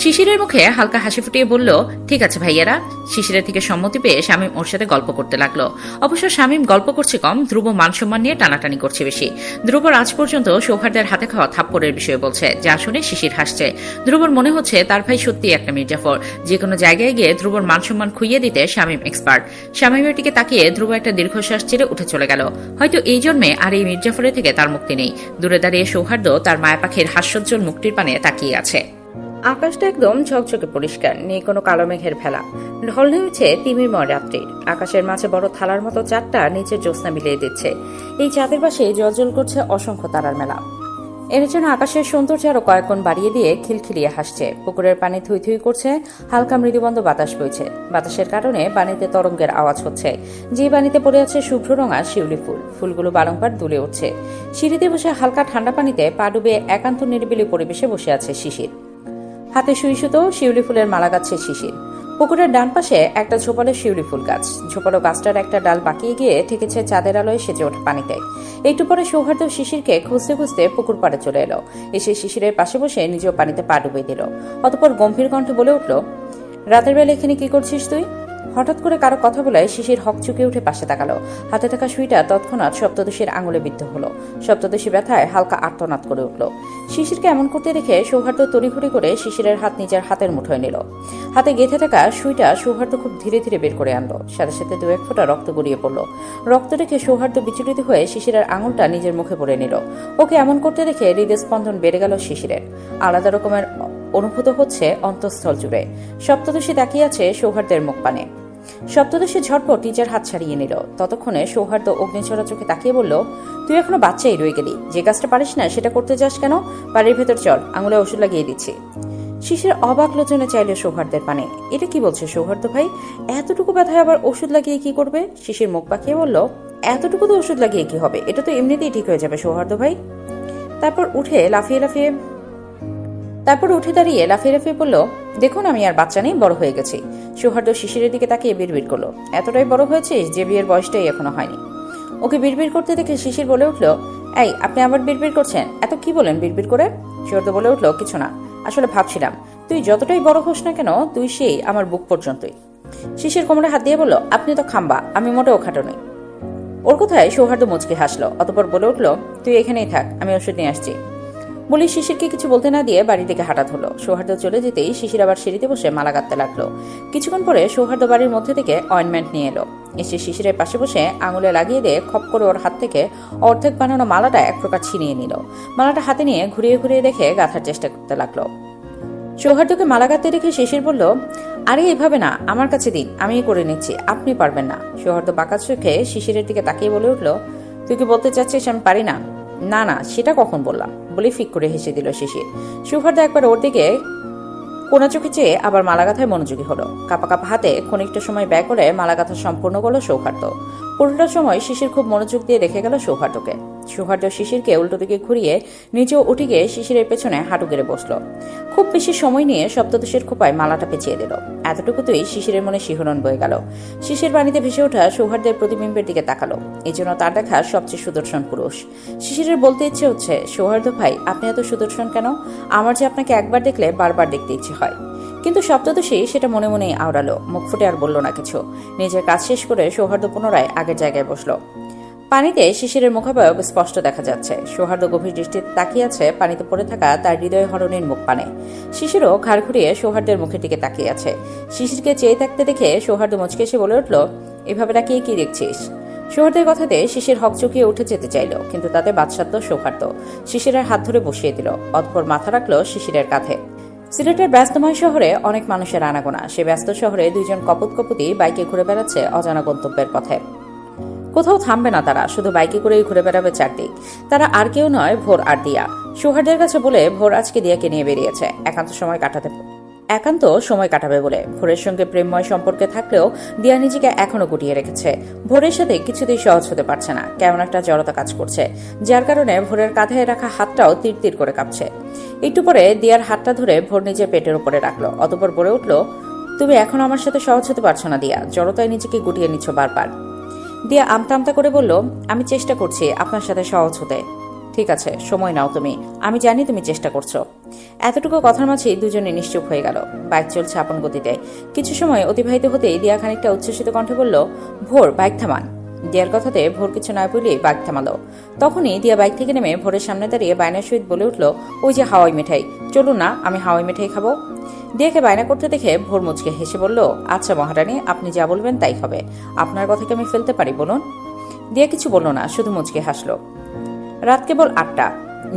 শিশিরের মুখে হালকা হাসি ফুটিয়ে বলল, ঠিক আছে ভাইয়ারা। শিশিরের থেকে সম্মতি পেয়ে শামীম ওর সাথে গল্প করতে লাগলো। অবশ্য শামীম গল্প করছে কম, ধ্রুব মান সম্মান নিয়ে টানাটানি করছে বেশি। ধ্রুবর আজ পর্যন্ত সৌহার্দ্যের হাতে খাওয়া থাপ্পড়ের বিষয়ে বলছে, যা শুনে শিশির হাসছে। ধ্রুবর মনে হচ্ছে তার ভাই সত্যি একটা মির্জাফর। যে কোনো জায়গায় গিয়ে ধ্রুবর মান সম্মান খুইয়ে দিতে শামীম এক্সপার্ট। শামীমের দিকে তাকিয়ে ধ্রুব একটা দীর্ঘশ্বাস ছেড়ে উঠে চলে গেল। হয়তো এই জন্মে আর এই মির্জাফরের থেকে তার মুক্তি নেই। দূরে দাঁড়িয়ে সৌহার্দ্য তার মায়া পাখির হাস্যোজ্জ্বল মুক্তির পানে তাকিয়ে আছে। আকাশটা একদম ঝকঝকে পরিষ্কার, নেই কোনো কালো মেঘের ভেলা। ঢল নেমেছে তিমিরময় রাত্রির। আকাশের মাঝে বড় থালার মতো চাঁদটা নিচের জ্যোৎস্না মিলিয়ে দিচ্ছে। এই চাঁদের পাশে জলজল করছে অসংখ্য তারার মেলা। এর জন্য আকাশের সৌন্দর্য আরো কয়েক গুণ বাড়িয়ে দিয়ে খিলখিলিয়ে হাসছে। পুকুরের পানি থুই থুই করছে, হালকা মৃদুবন্ধ বাতাস বইছে। বাতাসের কারণে পানিতে তরঙ্গের আওয়াজ হচ্ছে। যে পানিতে পড়ে আছে শুভ্র রঙা শিউলি ফুল, ফুলগুলো বারংবার দুলে উঠছে। সিঁড়িতে বসে হালকা ঠান্ডা পানিতে পা ডুবে একান্ত নিরিবিলি পরিবেশে বসে আছে শিশির। হাতে সুই সুতো শিউলি ফুলের মালা গাচ্ছে শিশির। পুকুরের ডান পাশে একটা ঝোপালো শিউলি ফুল গাছ। ঝোপালো গাছটার একটা ডাল বাঁকিয়ে গিয়ে ঠেকেছে চাঁদের আলোয় সেজে ওঠা পানিতে। একটু পরে সৌহার্দ্য শিশিরকে খুঁজতে খুঁজতে পুকুর পাড়ে চলে এলো। এসে শিশিরের পাশে বসে নিজেও পানিতে পা ডুবিয়ে দিল। অতঃপর গম্ভীর কণ্ঠে বলে উঠল, রাতের বেলা এখানে কি করছিস তুই? হঠাৎ করে কারো কথা বলায় শিশির হক চুকে উঠে পাশে তাকালো। হাতে থাকা সুইটা তৎক্ষণাৎ সপ্তদশীর আঙুলে বিদ্ধ হলো। সপ্তদশী ব্যথায় হালকা আর্তনাদ করে উঠল। শিশিরকে এমন করতে দেখে সৌহার্দ্য তড়িঘড়ি করে শিশিরের হাত নিজের হাতের মুঠোয় নিল। হাতে গেঁথে থাকা সুইটা সৌহার্দ্য খুব ধীরে ধীরে বের করে আনলো। সাথে সাথে দু এক ফোঁটা রক্ত গড়িয়ে পড়ল। রক্ত দেখে সৌহার্দ্য বিচলিত হয়ে শিশিরের আঙুলটা নিজের মুখে পড়ে নিল। ওকে এমন করতে দেখে হৃদস্পন্দন বেড়ে গেল শিশিরের। আলাদা রকমের অনুভূত হচ্ছে অন্তঃস্থল জুড়ে। সপ্তদশী তাকিয়ে আছে সৌহার্দ্যের মুখ পানে। সপ্তদশী ঝটপট টিচার হাত ছাড়িয়ে নিল। ততক্ষণে সৌহার্দ্য অগ্নিছড়া চোখে তাকিয়ে বলল, তুই এখনো বাচ্চাই রয়ে গেলি। যে কাজটা পারিস না সেটা করতে যাস কেন? বাড়ির ভেতর চল, আঙুলে ওষুধ লাগিয়ে দিচ্ছি। শিশির অবাক লোচনে চাইল সৌহার্দ্যের পানে। এটা কি বলছে সৌহার্দ্য ভাই? এতটুকু ব্যথায় আবার ওষুধ লাগিয়ে কি করবে? শিশির মুখ পাকিয়ে বলল, এতটুকু তো ওষুধ লাগিয়ে কি হবে? এটা তো এমনিতেই ঠিক হয়ে যাবে সৌহার্দ্য ভাই। তারপর উঠে দাঁড়িয়ে লাফিয়ে লাফিয়ে বলল, দেখুন আমি আর বাচ্চা নেই, বড় হয়ে গেছি। সৌহার্দ্য শিশিরের দিকে তাকিয়ে বিড়বিড় করলো, এতটাই বড় হয়েছিস যে বিয়ের বয়সটাই এখনো হয়নি। ওকে বিড়বিড় করতে দেখে শিশির বলে উঠল, এই আপনি আবার বিড়বিড় করছেন? এত কি বলেন বিড়বিড় করে? সৌহার্দ্য বলে উঠল, কিছু না, আসলে ভাবছিলাম তুই যতটাই বড় হোস না কেন তুই সেই আমার বুক পর্যন্তই। শিশির কোমরে হাত দিয়ে বলল, আপনি তো খাম্বা, আমি মোটেও খাটো নই। ওর কথায় সৌহার্দ্য মুচকি হাসলো। অতঃপর বলে উঠল, তুই এখানেই থাক, আমি ওষুধ নিয়ে আসছি। বলে শিশিরকে কিছু বলতে না দিয়ে বাড়ি থেকে হাঁটা ধরল। সৌহার্দ্য চলে যেতেই শিশির আবার সিঁড়িতে বসে মালা গাঁথতে লাগলো। কিছুক্ষণ পরে সৌহার্দ্য বাড়ির মধ্যে থেকে অয়েন্টমেন্ট নিয়ে এলো। এসে শিশিরের পাশে বসে আঙুলে লাগিয়ে দিয়ে খপ করে ওর হাত থেকে অর্ধেক বানানো মালাটা এক প্রকার ছিনিয়ে নিল। মালাটা হাতে নিয়ে ঘুরিয়ে ঘুরিয়ে দেখে গাঁথার চেষ্টা করতে লাগলো। সৌহার্দ্যকে মালা গাঁথতে দেখে শিশির বলল, আরে এভাবে না, আমার কাছে দিন, আমি করে নিচ্ছি, আপনি পারবেন না। সৌহার্দ্য বাঁকা চোখে শিশিরের দিকে তাকিয়ে বলে উঠল, তুই কি বলতে চাচ্ছিস আমি পারি না? না না, সেটা কখন বললাম, বলে ফিক করে হেসে দিল শিশির। সৌহার্দ্য একবার ওর দিকে কোনা চোখে চেয়ে আবার মালা গাঁথায় মনোযোগী হলো। কাপা কাপা হাতে খানিকটা সময় ব্যয় করে মালা গাঁথা সম্পূর্ণ করলো সৌহার্দ্য। পুরোটা সময় শিশির খুব মনোযোগ দিয়ে দেখে গেল সৌহার্দ্যকে। সৌহার্দ্য শিশিরকে উল্টো দিকে ঘুরিয়ে নিজেও উঠে গিয়ে শিশিরের পেছনে হাঁটু গেড়ে বসলো। খুব বেশি সময় নিয়ে সপ্তদশের খোপায় মালাটা পেঁচিয়ে দিল। এতটুকুতেই শিশিরের মনে শিহরণ বয়ে গেল। শিশির পানিতে ভেসে ওঠা সৌহার্দ্যের প্রতিবিম্বের দিকে তাকালো। এই জন্য তার দেখা সবচেয়ে সুদর্শন পুরুষ। শিশিরের বলতে ইচ্ছে হচ্ছে, সৌহার্দ্য ভাই, আপনি এত সুদর্শন কেন? আমার যে আপনাকে একবার দেখলে বারবার দেখতে ইচ্ছে হয়। কিন্তু সপ্তদশী সেটা মনে মনেই আওড়ালো, মুখ ফুটে আর বলল না কিছু। নিজের কাজ শেষ করে সৌহার্দ্য পুনরায় আগের জায়গায় বসলো। পানিতে শিশিরের মুখাবয়ব স্পষ্ট দেখা যাচ্ছে। সৌহার্দ্য গভীর দৃষ্টিতে তাকিয়ে আছে পানিতে পড়ে থাকা তার হৃদয় হরণের মুখ পানে। শিশিরও ঘাড় ঘুরিয়ে সৌহার্দ্যের মুখের দিকে তাকিয়ে আছে। শিশিরকে চেয়ে থাকতে দেখে সৌহার্দ্য মুচকে এসে বলে উঠল, এভাবে তাকিয়ে কি দেখছিস? সৌহার্দ্যের কথাতে শিশির হকচকিয়ে উঠে যেতে চাইল, কিন্তু তাতে বাদশাত্ব সৌহার্দ্য শিশিরের হাত ধরে বসিয়ে দিল। অতঃপর মাথা রাখলো শিশিরের কাঁধে। সিলেটের ব্যস্তময় শহরে অনেক মানুষের আনাগোনা। সে ব্যস্ত শহরে দুইজন কপতি বাইকে ঘুরে বেড়াচ্ছে অজানা গন্তব্যের পথে। কোথাও থামবে না তারা, শুধু বাইকে করেই ঘুরে বেড়াবে চারদিক। তারা আর কেউ নয়, ভোর আর দিয়া। সৌহার্দ্যের কাছে বলে ভোর আজকে দিয়াকে নিয়ে বেরিয়েছে একান্ত সময় কাটাবে বলে। ভোরের সঙ্গে প্রেমময় সম্পর্কে থাকলেও দিয়া নিজেকে এখনো গুটিয়ে রেখেছে। ভোরের সাথে কিছুতেই সহজ হতে পারছে না, কেমন একটা জড়তা কাজ করছে, যার কারণে ভোরের কাঁধে রাখা হাতটাও তীর তীর করে কাঁপছে। একটু পরে দিয়ার হাতটা ধরে ভোর নিজের পেটের উপরে রাখলো। অতঃপর বলে উঠল, তুমি এখন আমার সাথে সহজ হতে পারছো না দিয়া, জড়তায় নিজেকে গুটিয়ে নিচ্ছ বারবার। দিয়া আমতা আমতা করে বলল, আমি চেষ্টা করছি আপনার সাথে সহজ হতে। ঠিক আছে, সময় নাও তুমি, আমি জানি তুমি চেষ্টা করছো। এতটুকু কথার মাঝেই দুজনে নিশ্চুপ হয়ে গেল। বাইক চলছে আপন গতিতে। কিছু সময় অতিবাহিত হতেই দিয়া খানিকটা উচ্ছ্বসিত কণ্ঠে বলল, ভোর, বাইক থামান। দিয়ার কথাতে ভোর কিছু নয় বলেই বাইক থামালো। তখনই দিয়া বাইক থেকে নেমে ভোরের সামনে দাঁড়িয়ে বায়নার সহিত বলে উঠল, ওই যে হাওয়াই মিঠাই, চলুন না, আমি হাওয়াই মিঠাই খাবো। দিয়াকে বায়না করতে দেখে ভোর মুচকে হেসে বলল, আচ্ছা মহারানী, আপনি যা বলবেন তাই হবে। আপনার কথা কি আমি ফেলতে পারি বলুন? দিয়া কিছু বলল না, শুধু মুচকে হাসলো। রাত কেবল 8টা।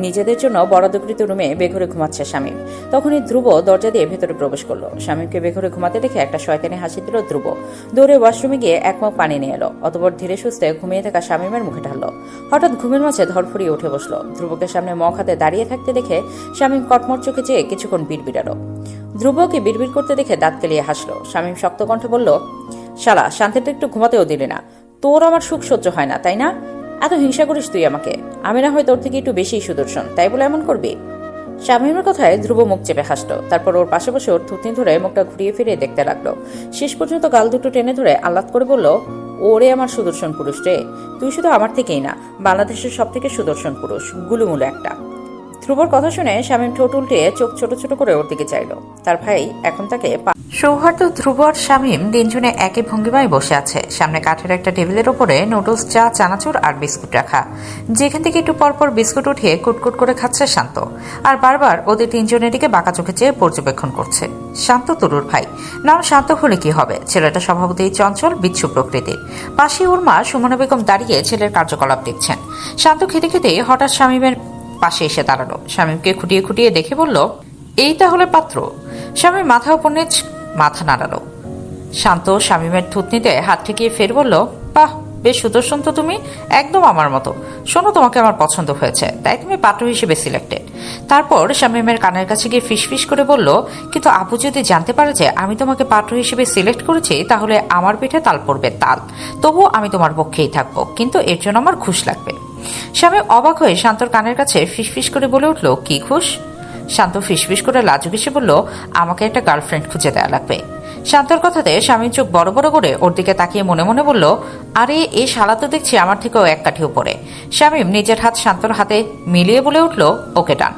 নিজেদের জন্য বরাদ্দকৃত রুমে বেঘরে ঘুমাচ্ছে শামীম। তখনই ধ্রুব দরজা দিয়ে ভেতরে প্রবেশ করলো। শামীমকে বেঘরে ঘুমাতে দেখে একটা শয়তানি হাসি দিল ধ্রুব। দৌড়ে ওয়াশরুমে গিয়ে এক মগ পানি নিয়ে এলো। অতঃপর ধীরে সুস্থে ঘুমিয়ে থাকা শামীমের মুখে ঢাললো। হঠাৎ ঘুমের মাঝে ধরফড়িয়ে উঠে বসলো। ধ্রুবকে সামনে মগ হাতে দাঁড়িয়ে থাকতে দেখে শামীম কটমট চোখে চেয়ে কিছুক্ষণ বিড়বিড়ালো। ধ্রুবকে বিড়বিড় করতে দেখে দাঁত কেলিয়ে হাসলো। শামীম শক্ত কণ্ঠে বলল, শালা, শান্তিতে একটু ঘুমাতেও দিলে না। তোর আমার সুখ সহ্য হয় না, তাই না? এত হিংসা করিস তুই আমাকে? আমি না হয় তোর থেকে একটু বেশি সুদর্শন, তাই বলে এমন করবি? শামীমের কথায় ধ্রুব মুখ চেপে হাসলো। তারপর ওর পাশে বসে ওর থুতনি ধরে মুখটা ঘুরিয়ে ফিরিয়ে দেখতে লাগলো। শেষ পর্যন্ত গাল দুটো টেনে ধরে আহ্লাদ করে বলল, ওরে আমার সুদর্শন পুরুষ রে, তুই শুধু আমার থেকেই না, বাংলাদেশের সব থেকে সুদর্শন পুরুষ, গুলুমুলু একটা। ধ্রুবর কথা শুনে শামীম ঠোঁট উল্টে চোখ ছোট ছোট করে ওর দিকে চাইল। তার ভাই এখন তাকে সৌহার্দ্য, ধ্রুব আর শামীম তিনজনে একই ভঙ্গিমায় বসে আছে। সামনে কাঠের একটা টেবিলের ওপরে নুডলস, চা, চানাচুর আর বিস্কুট রাখা। যেখান থেকে একটু পরপর বিস্কুট উঠিয়ে কুটকুট করে খাচ্ছে শান্ত, আর বারবার ওদের তিনজনের দিকে বাঁকা চোখে চেয়ে পর্যবেক্ষণ করছে। শান্ত তরুর ভাই, নাম শান্ত হলে কি হবে? ছেলেটা স্বভাবতই চঞ্চল, বিচ্ছু প্রকৃতির। পাশে ওর মা সুমনা বেগম দাঁড়িয়ে ছেলের কার্যকলাপ দেখছেন। শান্ত খেতে খেতে হঠাৎ শামীমের পাশে এসে দাঁড়ালো। শামীমকে খুঁটিয়ে খুঁটিয়ে দেখে বলল, এই তাহলে পাত্র? শামীম মাথা উপর মাথা নাড়ালো। শান্ত শামীমের থুতনিতে হাত ঠেকিয়ে ফের বলল, বাহ, বেশ সুদর্শন তো তুমি, একদম আমার মতো। শোনো, তোমাকে আমার পছন্দ হয়েছে, তাই তুমি পাত্র হিসেবে সিলেক্টেড। তারপর শামীমের কানের কাছে গিয়ে ফিসফিস করে বলল, কিন্তু আপু যদি জানতে পারে যে আমি তোমাকে পাত্র হিসেবে সিলেক্ট করেছি, তাহলে আমার পিঠে তাল পড়বে তাল। তবুও আমি তোমার পক্ষেই থাকবো, কিন্তু এর জন্য আমার ঘুষ লাগবে। শামীম অবাক হয়ে শান্তর কানের কাছে ফিসফিস করে বলে উঠল, কি ঘুষ? শান্ত ফিসফিস করে লাজুক এসে বলল, আমাকে একটা গার্লফ্রেন্ড খুঁজে দেওয়া লাগবে। শান্তর কথাতে স্বামীর চোখ বড় বড় করে ওর দিকে তাকিয়ে মনে মনে বলল, আরে এই শালা তো দেখছি আমার থেকেও এক কাঠি উপরে। শামীম নিজের হাত শান্তর হাতে মিলিয়ে বলে উঠল, ওকে ডান।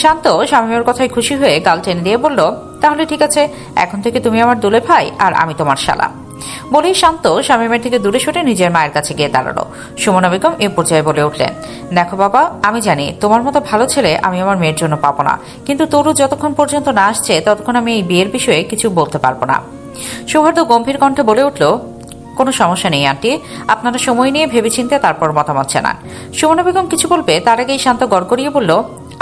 শান্ত শামীমের কথায় খুশি হয়ে গাল টেনে দিয়ে বলল, তাহলে ঠিক আছে, এখন থেকে তুমি আমার দুলে ভাই আর আমি তোমার শালা। বলেই শান্ত শামীমের থেকে দূরে সরে নিজের মায়ের কাছে গিয়ে দাঁড়ালো। সুমনা বেগম এ পর্যায়ে বলে উঠলেন, দেখো বাবা, আমি জানি তোমার মতো ভালো ছেলে আমি আমার মেয়ের জন্য পাবো না, কিন্তু তরু যতক্ষণ পর্যন্ত না আসছে ততক্ষণ আমি এই বিয়ের বিষয়ে কিছু বলতে পারবো না। সৌহার্দ্য গম্ভীর কণ্ঠে বলে উঠল, কোনো সমস্যা নেই আন্টি, আপনারা সময় নিয়ে ভেবেচিন্তে তারপর মতামত জানান। সুমনা বেগম কিছু বলবে তার আগেই শান্ত গড়গড়িয়ে বলল,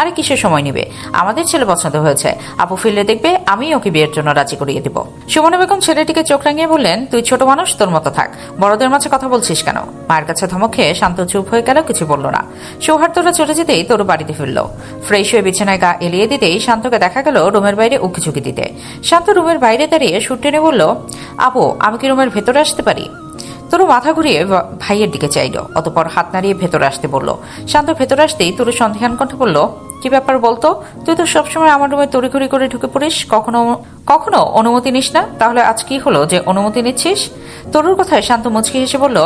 আরে কিসের সময় নিবে, আমাদের ছেলে পছন্দ হয়েছে, আপু ফিরলে দেখবে আমি ওকে বিয়ের জন্য রাজি করিয়ে দিব। সুমনা বেগম ছেলেটিকে চোখ রাঙিয়ে বললেন, তুই ছোট মানুষ, তোর মতো থাক, বড়দের মাঝে কথা বলছিস কেন? মায়ের কাছে ধমক খেয়ে শান্ত চুপ হয়ে গেল, কিছু বলল না। সৌহার্দ্যরা চলে যেতেই তোর বাড়িতে ফিরল। ফ্রেশ হয়ে বিছানায় গা এলিয়ে দিতেই শান্তকে দেখা গেল রুমের বাইরে উকিঝুঁকি দিতে। শান্ত রুমের বাইরে দাঁড়িয়ে সুর টেনে বলল, আপু আমি কি রুমের ভেতরে আসতে পারি? তরু মাথা ঘুরিয়ে ভাইয়ের দিকে চাইল, অতপর হাত নাড়িয়ে ভেতরে আসতে বলল। শান্ত ভেতরে আসতেই তরু সন্দেহান কণ্ঠে বলল, কি ব্যাপার বলতো, তুই তো সবসময় আমার রুমে তড়িঘড়ি করে ঢুকে পড়িস, কখনো কখনো অনুমতি নিস না, তাহলে আজ কি হলো যে অনুমতি নিচ্ছিস? তরুর কথায় শান্ত মুচকি হেসে বলল,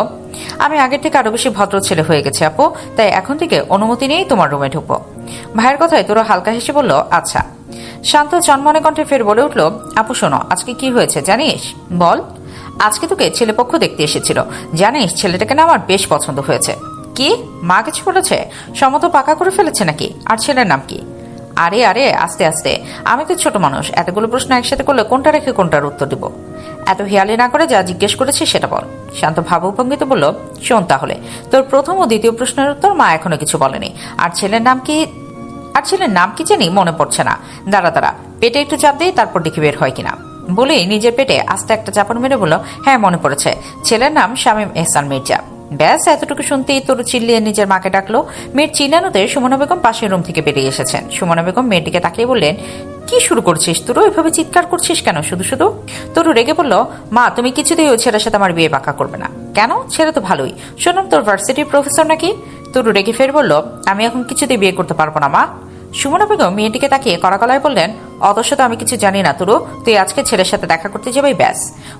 আমি আগের থেকে আরো বেশি ভদ্র ছেলে হয়ে গেছে আপু, তাই এখন থেকে অনুমতি নিয়েই তোমার রুমে ঢুকবো। ভাইয়ের কথায় তরু হালকা হেসে বলল, আচ্ছা। শান্ত চনমনে কণ্ঠে ফের বলে উঠল, আপু শোনো, আজকে কি হয়েছে জানিস? বল। আজকে তোকে ছেলেপক্ষ দেখতে এসেছিল, জানিস ছেলেটাকে না আমার বেশ পছন্দ হয়েছে। কি, মা কিছু বলেছে? সম্মত পাকা করে ফেলেছে নাকি? আর ছেলের নাম কি? আরে আরে আস্তে আস্তে, আমি তো ছোট মানুষ, এতগুলো প্রশ্ন একসাথে করলে কোনটা রেখে কোনটার উত্তর দিব? এত হেয়ালি না করে যা জিজ্ঞেস করেছি সেটা বল। শান্ত ভাবভঙ্গিতে বলল, শোন তাহলে, তোর প্রথম ও দ্বিতীয় প্রশ্নের উত্তর মা এখনো কিছু বলেনি। আর ছেলের নাম কি জানি মনে পড়ছে না, দাঁড়া দাঁড়া, পেটে একটু চাপ দিয়ে তারপর দেখি বের হয় কিনা। বলেই নিজের পেটে আস্তে একটা চাপড় মেরে বলল, হ্যাঁ মনে পড়েছে, ছেলের নাম শামীম এহসান মির্জা। ব্যাস, এতটুকু শুনতেই তরু চিল্লিয়ে নিজের মাকে ডাকলো। মেয়ের চিল্লানোতে সুমনা বেগম পাশের রুম থেকে বেরিয়ে এসেছেন। সুমনা বেগম মেয়েটিকে তাকিয়ে বললেন, কি শুরু করছিস তরু, এভাবে চিৎকার করছিস কেন শুধু শুধু? তরু রেগে বলল, মা তুমি কিছুতেই ওই ছেলের সাথে আমার বিয়ে পাকা করবে না। কেন? ছেলে তো ভালোই, শোনাম তোর ভার্সিটির প্রফেসর নাকি? তরু রেগে ফের বলল, আমি এখন কিছুতেই বিয়ে করতে পারবো না মা। সুমনা বেগম মেয়েটিকে তাকিয়ে কড়া গলায় বললেন, অথচ তো আমি কিছু জানি না তরু, তুই আজকে ছেলের সাথে দেখা করতে যাবেই ব্যাস।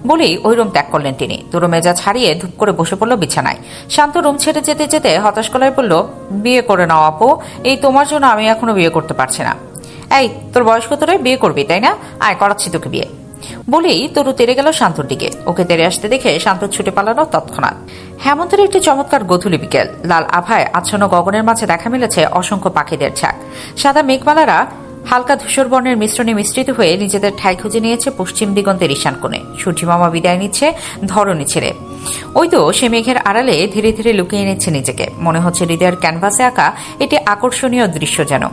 বলেই ওই রুম ত্যাগ করলেন তিনি। তরু মেজাজ হারিয়ে ধূপ করে বসে পড়ল বিছানায়। শান্ত রুম ছেড়ে যেতে যেতে হতাশ গলায় বলল, বিয়ে করে নাও আপু, এই তোমার জন্য আমি এখনো বিয়ে করতে পারছি না। এই তোর বয়স কত রে, বিয়ে করবি তাই না? আয় করাচ্ছি তোকে বিয়ে। বলেই তরু তেড়ে গেল শান্তর দিকে। ওকে তেড়ে আসতে দেখে শান্ত ছুটে পালানো তৎক্ষণাৎ। হেমন্তের একটি চমৎকার গোধূলি বিকেল। লাল আভায় আচ্ছন্ন গগনের মাঝে দেখা মিলেছে অসংখ্য পাখিদের ঝাঁক। সাদা মেঘমালারা হালকা ধূসর বর্ণের মিশ্রণে মিশ্রিত হয়ে নিজেদের ঠাঁই খুঁজে নিয়েছে পশ্চিম দিগন্তের ঈশান কোণে। সূর্যমামা বিদায় নিচ্ছে ধরণী ছেড়ে। ওই তো সে মেঘের আড়ালে ধীরে ধীরে লুকিয়ে নিচ্ছে নিজেকে। মনে হচ্ছে হৃদয়ের ক্যানভাসে আঁকা এটি আকর্ষণীয় দৃশ্য যেন।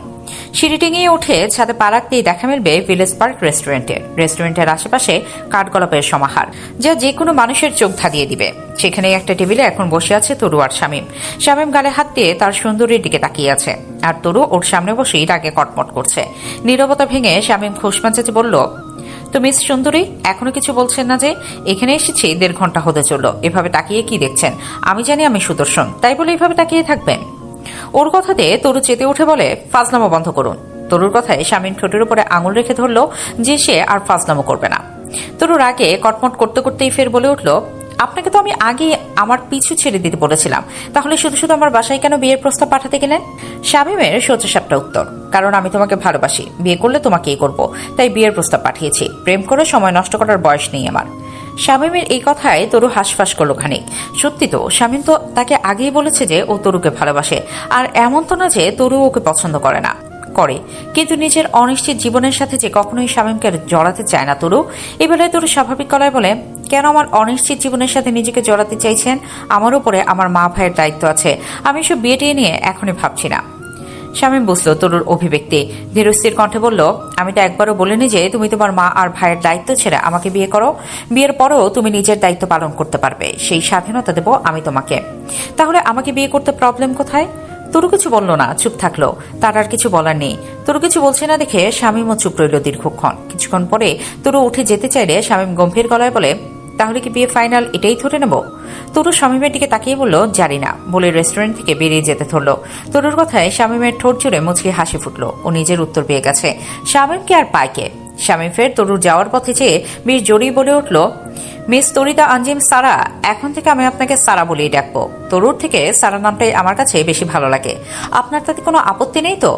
সিঁড়ি টেঙিয়ে উঠে ছাদে পা রাখতেই দেখা মিলবে ভিলেজ পার্ক রেস্টুরেন্টের আশেপাশে কাঠগোলাপের সমাহার, যা যে কোনো মানুষের চোখ ধাঁধিয়ে দিবে। সেখানে একটা টেবিলে এখন বসে আছে তরু আর শামীম গালে হাত দিয়ে তার সুন্দরীর দিকে তাকিয়ে আছে, আর তরু ওর সামনে বসেই রাগে কটমট করছে। নীরবতা ভেঙে শামীম খোশমা চেঁচে বলল, তো মিস সুন্দরী এখনো কিছু বলছেন না যে? এখানে এসেছি 1.5 ঘন্টা হতে চলল, এভাবে তাকিয়ে কি দেখছেন? আমি জানি আমি সুদর্শন, তাই বলে এভাবে তাকিয়ে থাকবেন? ওর কথাতে তরু চেতে উঠে বলে, ফাজলামো বন্ধ করুন। তরুর কথায় শামীম ঠোঁটের উপরে আঙুল রেখে ধরল যে সে আর ফাজলামো করবে না। তরুর আগে কটমট করতে করতেই ফের বলে উঠল, আপনাকে তো আমি আগে আমার পিছু ছেড়ে দিতে বলেছিলাম, তাহলে শুধু শুধু আমার বাসায় কেন বিয়ের প্রস্তাব পাঠাতে গেলেন? শামীমের সোজাসাপটা উত্তর, কারণ আমি তোমাকে ভালোবাসি, বিয়ে করলে তোমাকেই করব, তাই বিয়ের প্রস্তাব পাঠিয়েছি। প্রেম করে সময় নষ্ট করার বয়স নেই আমার। শামীমের এই কথায় তরু হাসফাস করল খানিক। সত্যি তো, শামীম তো তাকে আগেই বলেছে যে ও তরুকে ভালোবাসে, আর এমন তো না যে তরু ওকে পছন্দ করে না, করে। কিন্তু নিজের অনিশ্চিত জীবনের সাথে যে কখনোই শামীমকে জড়াতে চায় না তরু। এবেলায় তরু স্বাভাবিক গলায় বলে, কেন আমার অনিশ্চিত জীবনের সাথে নিজেকে জড়াতে চাইছেন? আমার উপরে আমার মা ভাইয়ের দায়িত্ব আছে, আমি এসব বিয়ে টিয়ে নিয়ে এখনই ভাবছি না। শামীম বুঝল তরুর অভিব্যক্তি, ধীরস্থির কণ্ঠে বলল, আমি তো একবারও বলিনি যে তুমি তোমার মা আর ভাইয়ের দায়িত্ব ছেড়ে আমাকে বিয়ে করো। বিয়ের পরেও তুমি নিজের দায়িত্ব পালন করতে পারবে, সেই স্বাধীনতা দেব আমি তোমাকে। তাহলে আমাকে বিয়ে করতে প্রবলেম কোথায়? তরু কিছু বলল না, চুপ থাকলো। তার আর কিছু বলার নেই। তরু কিছু বলছে না দেখে শামীমও চুপ রইল দীর্ঘক্ষণ। কিছুক্ষণ পরে তরু উঠে যেতে চাইলে শামীম গম্ভীর গলায় বলে, তাহলে কি বিয়ে ফাইনাল এটাই ধরে নেব? তরু শামীমের দিকে তাকিয়ে বলল, জানি না, বলে রেস্টুরেন্ট থেকে বেরিয়ে যেতে ধরল। তরুর কথায় শামীমের ঠোঁট জুড়ে মুচকি হাসি ফুটল। ও নিজের উত্তর পেয়ে গেছে, শামীমকে আর পাইকে। শামীম ফের তরুর যাওয়ার পথে চেয়ে বেশ জড়িয়ে বলে উঠল, মিস তরিতা আঞ্জিম সারা, এখন থেকে আমি আপনাকে সারা বলেই ডাকবো। তরুর থেকে সারা নামটাই আমার কাছে বেশি ভালো লাগে। আপনার তাতে কোনো আপত্তি নেই তো?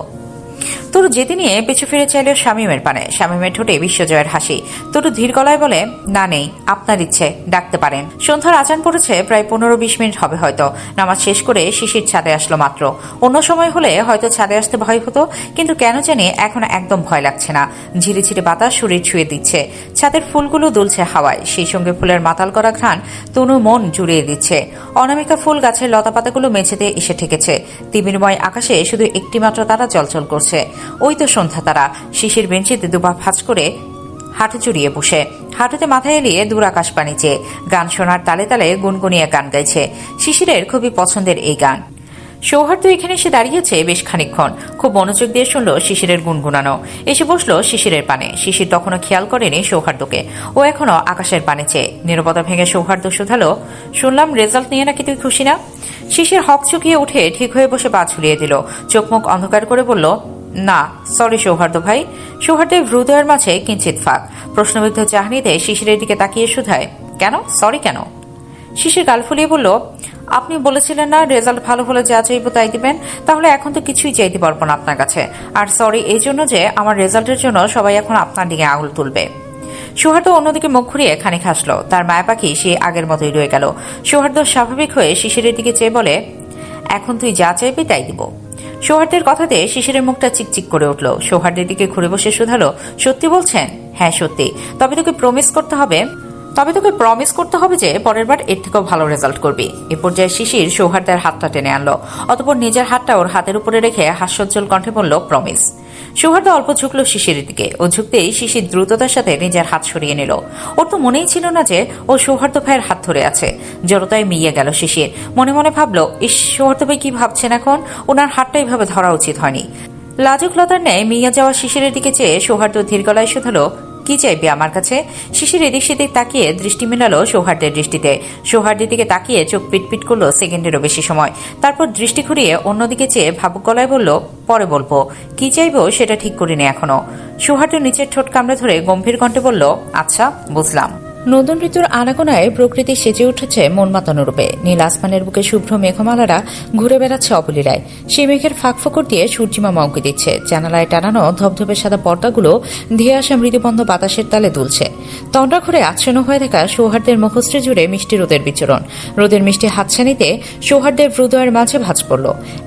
তরু যেতে নিয়ে পিছু ফিরে চাইল শামীমের পানে। শামীমের ঠোঁটে বিশ্বজয়ের হাসি। তরু ধীর গলায় বলে, না নেই, আপনার ইচ্ছে, ডাকতে পারেন। সন্ধ্যার আজান পড়েছে, প্রায় 15-20 মিনিট হবে হয়তো। নামাজ শেষ করে শিশির ছাদে আসলো মাত্র। অন্য সময় হলে হয়তো ছাদে আসতে ভয় হতো, কিন্তু কেন জানি এখন একদম ভয় লাগছে না। ঝিরিঝিরি বাতাস শরীর ছুঁয়ে দিচ্ছে, ছাদের ফুলগুলো দুলছে হাওয়ায়, সেই সঙ্গে ফুলের মাতাল করা ঘ্রাণ তনুর মন জুড়িয়ে দিচ্ছে। অনামিকা ফুল গাছের লতাপাতাগুলো মেঝেতে এসে ঠেকেছে। তিমিরময় আকাশে শুধু একটি মাত্র তারা চলচল করছে। ওই তো সন্ধ্যা তারা। শিশির বেঞ্চিতে দুপা ভাঁজ করে হাঁটু চুরিয়ে বসে, হাঁটুতে মাথা এলিয়ে দূর আকাশ পানি চেয়ে গান শোনার তালে তালে গুনগুনিয়ে গান গাইছে। শিশিরের খুবই পছন্দের এই গান। সৌহার্দ্য এখানে এসে দাঁড়িয়েছে বেশ খানিকক্ষণ। খুব মনোযোগ দিয়ে শুনল শিশিরের গুনগুনানো। এসে বসলো শিশিরের পানে। শিশির তখনও খেয়াল করেনি সৌহার্দ্যকে। ও এখনো আকাশের পানে চেয়ে। নীরবতা ভেঙে সৌহার্দ্য শুধালো, শুনলাম রেজাল্ট নিয়ে নাকি তুই খুশি না? শিশির হক চুকিয়ে উঠে ঠিক হয়ে বসে পা ঝুলিয়ে দিল। চোখ মুখ অন্ধকার করে বলল, না সরি সৌহার্দ্য ভাই। সৌহার্দ্যের হৃদয়ের মাঝে কিঞ্চিত ফাঁক। প্রশ্নবিদ্ধ চাহনিতে শিশিরের দিকে তাকিয়ে শুধায়, কেন সরি কেন? শিশির গাল ফুলিয়ে বলল, আপনি বলেছিলেন না রেজাল্ট ভালো হলে যা চাইবো তাই দিবেন, তাহলে এখন তো কিছুই চাইতে পারবো না আপনার কাছে। আর সরি এই জন্য যে আমার রেজাল্টের জন্য সবাই এখন আপনার দিকে আঙুল তুলবে। সৌহার্দ্য অন্যদিকে মুখ ঘুরিয়ে খানিক হাসলো। তার মায়া পাখি সে আগের মতোই রয়ে গেল। সৌহার্দ্য স্বাভাবিক হয়ে শিশিরের দিকে চেয়ে বলে, এখন তুই যা চাইবি তাই দিব। সৌহার্দ্যের কথাতে শিশিরের মুখটা চিকচিক করে উঠল। সৌহার্দ্যের দিকে ঘুরে বসে শুধালো, সত্যি বলছেন? হ্যাঁ সত্যি। তবে তোকে প্রমিস করতে হবে যে পরের বার এর থেকেও ভালো রেজাল্ট করবি। এ পর্যায়ে শিশির সৌহার্দ্যের হাতটা টেনে আনলো। অতঃপর নিজের হাতটা ওর হাতের উপরে রেখে হাস্যোজ্জ্বল কণ্ঠে বলল, প্রমিস। সৌহার্দ্য অল্প ঝুঁকল শিশিরের দিকে। ও ঝুঁকতেই শিশির দ্রুততার সাথে নিজের হাত সরিয়ে নিল। ওর তো মনেই ছিল না যে ও সৌহার্দ্য ভাইয়ের হাত ধরে আছে। জড়তায় মিইয়ে গেল শিশির। মনে মনে ভাবল, ইস সৌহার্দ্য ভাই কি ভাবছেন এখন? ওনার হাতটা এইভাবে ধরা উচিত হয়নি। লাজুক লতার ন্যায় মিইয়ে যাওয়া শিশিরের দিকে চেয়ে সৌহার্দ্য ধীর গলায় শুধালো, কি চাইবে আমার কাছে? শিশির এদিক সেদিক তাকিয়ে দৃষ্টি মেলালো সৌহার্দ্যের দৃষ্টিতে। সৌহার্দ্যের দিকে তাকিয়ে চোখ পিটপিট করলো সেকেন্ডেরও বেশি সময়। তারপর দৃষ্টি ঘুরিয়ে অন্যদিকে চেয়ে ভাবুক গলায় বলল, পরে বলবো। কি চাইবো সেটা ঠিক করিনি এখনো। সৌহার্দ্য নিচের ঠোঁট কামড়ে ধরে গম্ভীর কণ্ঠে বলল, আচ্ছা বুঝলাম। নতুন ঋতুর আনাগোনায় প্রকৃতি সেজে উঠেছে মন মাতানো রূপে। নীল আসমানের বুকে শুভ্র মেঘমালারা ঘুরে বেড়াচ্ছে অবলীলায়। সেই মেঘের ফাঁক ফোকর দিয়ে সূর্যিমা মৌকি দিচ্ছে। জানালায় টানানো ধবধবে সাদা পর্দাগুলো ধেয়ে আসা মৃদুবন্ধ বাতাসের তালে দুলছে। তন্দ্রা ঘরে আচ্ছন্ন হয়ে থাকা সৌহার্দ্যের মুখশ্রী জুড়ে মিষ্টি রোদের বিচরণ। রোদের মিষ্টি হাতছানিতে সৌহার্দ্যের হৃদয়ের মাঝে ভাঁজ পড়ল।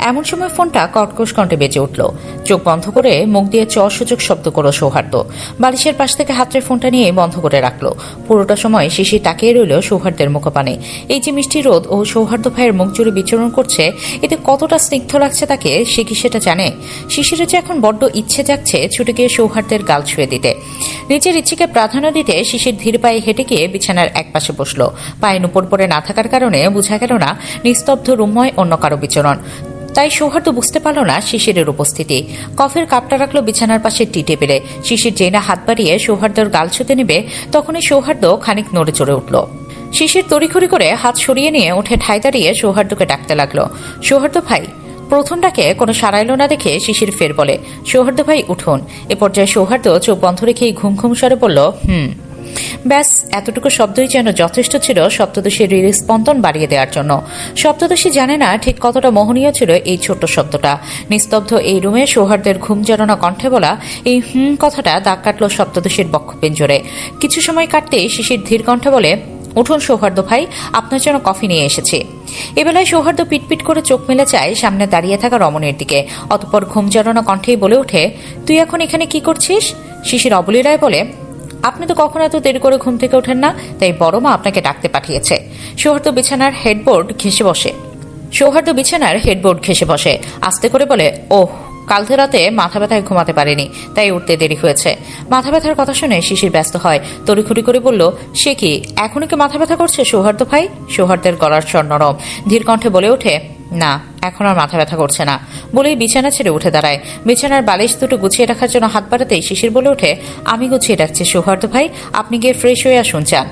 এমন সময় ফোনটা কর্কশ কণ্ঠে বেজে উঠল। চোখ বন্ধ করে মুখ দিয়ে সূচক শব্দ করল সৌহার্দ্য। বালিশের পাশ থেকে হাতের ফোনটা নিয়ে বন্ধ করে রাখল। পুরোটা সময় শিশির তাকিয়ে রইল সৌহার্দ্যের মুখপানে। এই যে মিষ্টি রোদ ও সৌহার্দ্য ভাইয়ের মুখ জুড়ে বিচরণ করছে, এতে কতটা স্নিগ্ধ লাগছে তাকে, সে কি সেটা জানে? শিশিরের যে এখন বড্ড ইচ্ছে যাচ্ছে ছুটে গিয়ে সৌহার্দ্যের গাল ছুঁয়ে দিতে। নিজের ইচ্ছেকে প্রাধান্য দিতে শিশির ধীর পায়ে হেঁটে গিয়ে বিছানার একপাশে বসল। পায়ে নুপুর পরে না থাকার কারণে বোঝা গেল না নিস্তব্ধ রুমময় অন্য কারো বিচরণ। তাই সৌহার্দ্য বুঝতে পারল না শিশিরের উপস্থিতি। কফের কাপটা রাখলো বিছানার পাশে টি টেবিলে। শিশির যেই না হাত বাড়িয়ে সৌহার্দ্যর গাল ছুঁতে নেবে, তখনই সৌহার্দ্য খানিক নড়ে চড়ে উঠল। শিশির তড়িঘড়ি করে হাত সরিয়ে নিয়ে উঠে ঠায় দাঁড়িয়ে সৌহার্দ্যকে ডাকতে লাগলো, সৌহার্দ্য ভাই। প্রথম ডাকে কোনো সাড়া এলো না দেখে শিশির ফের বলে, সৌহার্দ্য ভাই উঠুন। এ পর্যায়ে সৌহার্দ্য চোখ বন্ধ রেখেই ঘুম ঘুম স্বরে বলল, ব্যাস এতটুকু শব্দই যেন যথেষ্ট ছিল সপ্তদশীর হৃদস্পন্দন বাড়িয়ে দেওয়ার জন্য। সপ্তদশী জানে না ঠিক কতটা মোহনীয় ছিল এই ছোট্ট শব্দটা। নিস্তব্ধ এই রুমে সৌহার্দ্যের ঘুম জড়ানো কণ্ঠে বলা এই কথাটা দাগ কাটল সপ্তদশীর বক্ষপিঞ্জরে। কিছু সময় কাটতেই শিশির ধীর কণ্ঠে বলে, উঠুন সৌহার্দ্য ভাই, আপনার জন্য কফি নিয়ে এসেছি। এবেলায় সৌহার্দ্য পিটপিট করে চোখ মেলে চায় সামনে দাঁড়িয়ে থাকা রমণীর দিকে। অতঃপর ঘুম জড়ানো কণ্ঠেই বলে ওঠে, তুই এখন এখানে কি করছিস? শিশির অবলীলায় বলে, আপনি তো কখনো এত দেরি করে ঘুম থেকে ওঠেন না, তাই বড় মা আপনাকে ডাকতে পাঠিয়েছে। সৌহার্দ্য বিছানার হেডবোর্ড ঘেঁষে বসে আস্তে করে বলে, ওহ কাল রাতে মাথা ব্যথায় ঘুমাতে পারেনি, তাই উঠতে দেরি হয়েছে। মাথা ব্যথার কথা শুনে শিশির ব্যস্ত হয়। তড়িঘড়ি করে বলল, সে কি এখনই কি মাথা ব্যথা করছে সৌহার্দ্য ভাই? সৌহার্দ্যের গলার স্বর নরম। ধীর কণ্ঠে বলে ওঠে, না এখন আর মাথা ব্যথা করছে না। বলেই বিছানা ছেড়ে উঠে দাঁড়ায়। বিছানার বালিশ দুটো গুছিয়ে রাখার জন্য হাত বাড়াতেই শিশির বলে ওঠে, আমি গুছিয়ে রাখছি সৌহার্দ্য ভাই, আপনি গিয়ে ফ্রেশ হয়ে আসুন চান।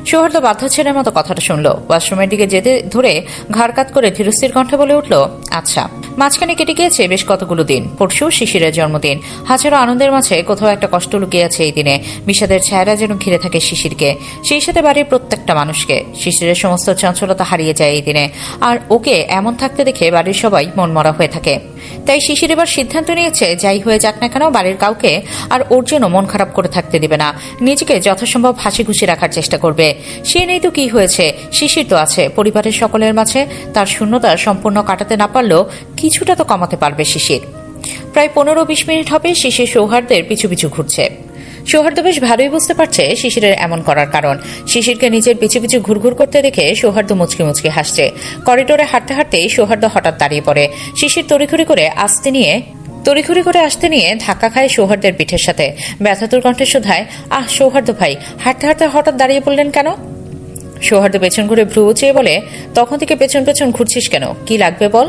সৌহার্দ্য বাধ্য ছেলের মতো কথাটা শুনলো। ওয়াশরুমের দিকে যেতে ধরে ঘাড় কাত করে ধীরস্থির কণ্ঠে বলে উঠল, আচ্ছা, মাঝখানে কেটে গিয়েছে বেশ কতগুলো দিন। পরশু শিশিরের জন্মদিন। হাজারো আনন্দের মাঝে কোথাও একটা কষ্ট লুকিয়ে আছে এই দিনে। বিষাদের ছায়ারা যেন ঘিরে থাকে শিশিরকে, সেই সাথে বাড়ির প্রত্যেকটা মানুষকে। শিশিরের সমস্ত চঞ্চলতা হারিয়ে যায় এই দিনে, আর ওকে এমন থাকতে দেখে বাড়ির সবাই মনমরা হয়ে থাকে। তাই শিশির এবার সিদ্ধান্ত নিয়েছে, যাই হয়ে যাক না কেন বাড়ির কাউকে আর ওর জন্য মন খারাপ করে থাকতে দিবে না। নিজেকে যথাসম্ভব হাসি খুশি রাখার চেষ্টা করবে। সে নেই তো কি হয়েছে, শিশির তো আছে পরিবারের সকলের মাঝে। তার শূন্যতা সম্পূর্ণ কাটাতে না পারলেও কিছুটা তো কমাতে পারবে শিশির। প্রায় 15-20 মিনিট হবে শিশির সৌহার্দ্যের পিছু পিছু ঘুরছে। সৌহার্দ্য বেশ ভালোই বুঝতে পারছে শিশিরের এমন করার কারণ। শিশিরকে নিজের পিছু পিছু ঘুরঘুর করতে দেখে সৌহার্দ্য মুচকি মুচকি হাসছে। করিডোরে হাঁটতে হাঁটতেই সৌহার্দ্য হঠাৎ দাঁড়িয়ে পড়ে। শিশির তড়িঘড়ি করে আসতে নিয়ে ধাক্কা খায় সৌহার্দ্যের পিঠের সাথে। ব্যথাতুর কণ্ঠে শোধায়, আহ সৌহার্দ্য ভাই, হাঁটতে হাঁটতে হঠাৎ দাঁড়িয়ে পড়লেন কেন? সৌহার্দ্য পেছন ঘুরে ভ্রু উঁচিয়ে বলে, তখন থেকে পেছন পেছন ঘুরছিস কেন, কি লাগবে বল?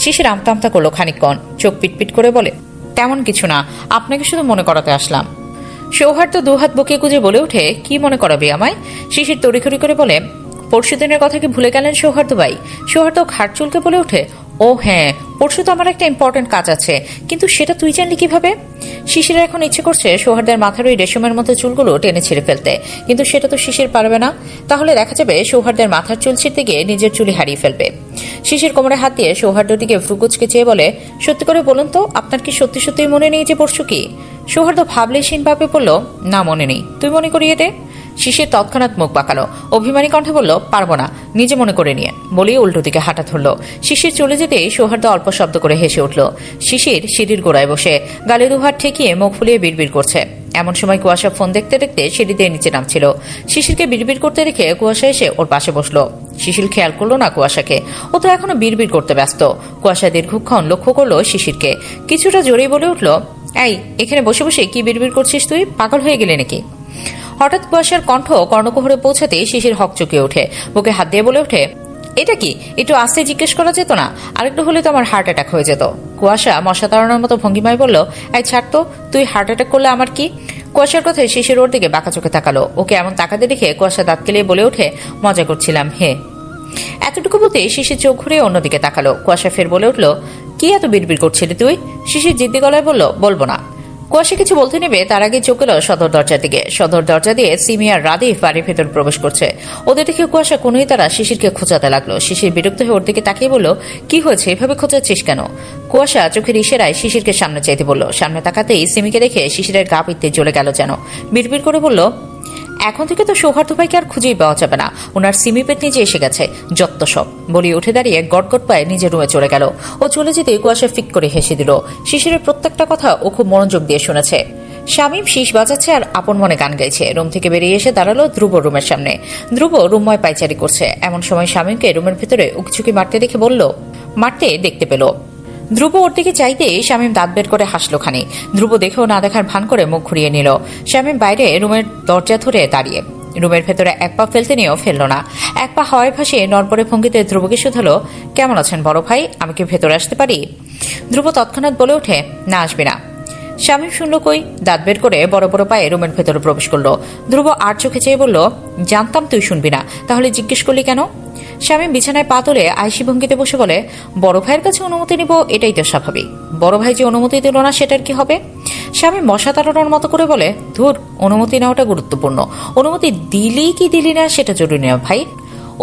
শিশির আমতা আমতা করলো খানিকক্ষণ, চোখ পিটপিট করে বলে, তেমন কিছু না, আপনাকে শুধু মনে করাতে আসলাম। সৌহার্দ্য দুহাত বুকে গুজে বলে উঠে, কি মনে করাবি আমায়? শিশির তড়িঘড়ি করে বলে, পরশুদিনের কথা কি ভুলে গেলেন সৌহার্দ্য ভাই? সৌহার্দ্য ঘাড় চুলকে বলে ওঠে, ও হ্যাঁ, পরশু তো আমার একটা ইম্পর্টেন্ট কাজ আছে, কিন্তু সেটা তুই জানলি কিভাবে? শিশিরের এখন ইচ্ছে করছে সৌহার্দ্যের মাথার ওই রেশমের মতো চুলগুলো টেনে ছিঁড়ে ফেলতে, কিন্তু সেটা তো শিশির পারবে না। তাহলে দেখা যাবে সৌহার্দ্যের মাথার চুল ছিঁড়তে গিয়ে নিজের চুলি হারিয়ে ফেলবে। শিশির কোমরে হাত দিয়ে সৌহার্দ্যটিকে ভ্রুকুচকে চেয়ে বলে, সত্যি করে বলুন তো, আপনার কি সত্যি সত্যি মনে নেই যে পরশু কি? সৌহার্দ্য ভাবলেশীনভাবে বলল, না মনে নেই, তুই মনে করিয়ে দে। শিশির তৎক্ষণাৎ মুখ বাঁকালো, অভিমানী কণ্ঠে বলল, পারবো না, নিজে মনে করে নিয়ে, বলেই উল্টো দিকে হাঁটা ধরল। শিশির চলে যেতেই সৌহার্দ্য অল্প শব্দ করে হেসে উঠল। শিশির সিঁড়ির গোড়ায় বসে গালে দুহাত ঠেকিয়ে মুখ ফুলিয়ে বিড়বিড় করছে। এমন সময় কুয়াশা ফোন দেখতে দেখতে সিঁড়ি দিয়ে নিচে নামছিল। শিশিরকে বিড়বিড় করতে দেখে কুয়াশা এসে ওর পাশে বসলো। শিশির খেয়াল করলো না কুয়াশাকে, ও তো এখনো বিড়বিড় করতে ব্যস্ত। কুয়াশা দীর্ঘক্ষণ লক্ষ্য করলো শিশিরকে, কিছুটা জোরেই বলে উঠল, এই, এখানে বসে বসে কি বিড়বিড় করছিস তুই? পাগল হয়ে গেলে নাকি? হঠাৎ কুয়াশার কণ্ঠ কর্ণকুহরে পৌঁছাতে শিশির হক চুকিয়ে ওঠে, বুকে হাত দিয়ে বলে ওঠে, এটা কি? একটু আস্তে জিজ্ঞেস করা যেত না? আরেকটু হলে তো আমার হার্ট অ্যাটাক হয়ে যেত। কুয়াশা মশা তাড়ানোর মতো ভঙ্গিমায় বলল, এই ছাড় তো, তুই হার্ট অ্যাটাক করলে আমার কি? কুয়াশার কথায় শিশির ওর দিকে বাঁকা চোখে তাকালো। ওকে এমন তাকাতে দেখে কুয়াশা দাঁত কেলিয়ে বলে ওঠে, মজা করছিলাম হে। এতটুকু বলতে শিশির চোখ ঘুরে অন্যদিকে তাকালো। কুয়াশা ফের বলে উঠল, কি এত বিড়বিড় করছিলি তুই? শিশির জিদ্দি গলায় বলল, বলবো না। কুয়াশা কিছু বলতে নেবে তার আগে চোখ গেল সদর দরজার দিকে। সদর দরজা দিয়ে সিমি আর রাদিফ বাড়ির ভেতর প্রবেশ করছে। ওদের দেখে কুয়াশা কোনোই তারা শিশিরকে খোঁচাতে লাগলো। শিশির বিরক্ত হয়ে ওর দিকে তাকিয়ে বলল, কি হয়েছে, এভাবে খোঁচাচ্ছিস কেন? কুয়াশা চোখের ইশারায় শিশিরকে সামনে চাইতে বলল। সামনে তাকাতেই সিমিকে দেখে শিশিরের গা পিত্তে জ্বলে গেল যেন। বিড়বিড় করে বলল, এখন থেকে তো সৌহার্দ্য ভাইকে আর খুঁজেই পাওয়া যাবে না, ওনার সিমি পেট নিচে এসে গেছে, যত্ত সব। বলি উঠে দাঁড়িয়ে গটগট পায়ে নিজের রুমে চলে গেল। ও চলে যেতে কুয়াশা ফিক করে হেসে দিল। শিশিরের প্রত্যেকটা কথা ও খুব মনোযোগ দিয়ে শুনেছে। শামীম শীষ বাজাচ্ছে আর আপন মনে গান গাইছে। রুম থেকে বেরিয়ে এসে দাঁড়ালো ধ্রুব রুমের সামনে। ধ্রুব রুমময় পাইচারি করছে। এমন সময় শামীমকে রুমের ভেতরে উকিঝুঁকি মারতে দেখে বলল, মারতে দেখতে পেল। ধ্রুব ওর দিকে চাইতেই শামীম দাঁত বের করে হাসলো খানি। ধ্রুব দেখেও না দেখার ভান করে মুখ ঘুরিয়ে নিল। শামীম বাইরে রুমের দরজা ধরে দাঁড়িয়ে, রুমের ভেতরে এক পা ফেলতে নিয়েও ফেলল না। এক পা হাওয়ায় ভাসিয়ে নড়বড়ে ভঙ্গিতে ধ্রুবকে শুধালো, কেমন আছেন বড় ভাই, আমি কি ভেতরে আসতে পারি? ধ্রুব তৎক্ষণাৎ বলে ওঠে, না আসবি না। শামীম শুনল কই, দাঁত বের করে বড় বড় পায়ে রুমের ভেতরে প্রবেশ করলো। ধ্রুব আর চোখে চেয়ে বলল, জানতাম তুই শুনবি না, তাহলে জিজ্ঞেস করলি কেন? শামীম বিছানায় পা তুলে আইসি ভঙ্গিতে বসে বলে, বড় ভাইয়ের কাছে অনুমতি নিব, এটাই তো স্বাভাবিক। বড় ভাই যে অনুমতি দিল না সেটার কি হবে? শামীম মশা তাড়ানোর মতো করে বলে, ধুর, অনুমতি নেওয়াটা গুরুত্বপূর্ণ, অনুমতি দিলি কি দিলি না সেটা জরুরি না ভাই,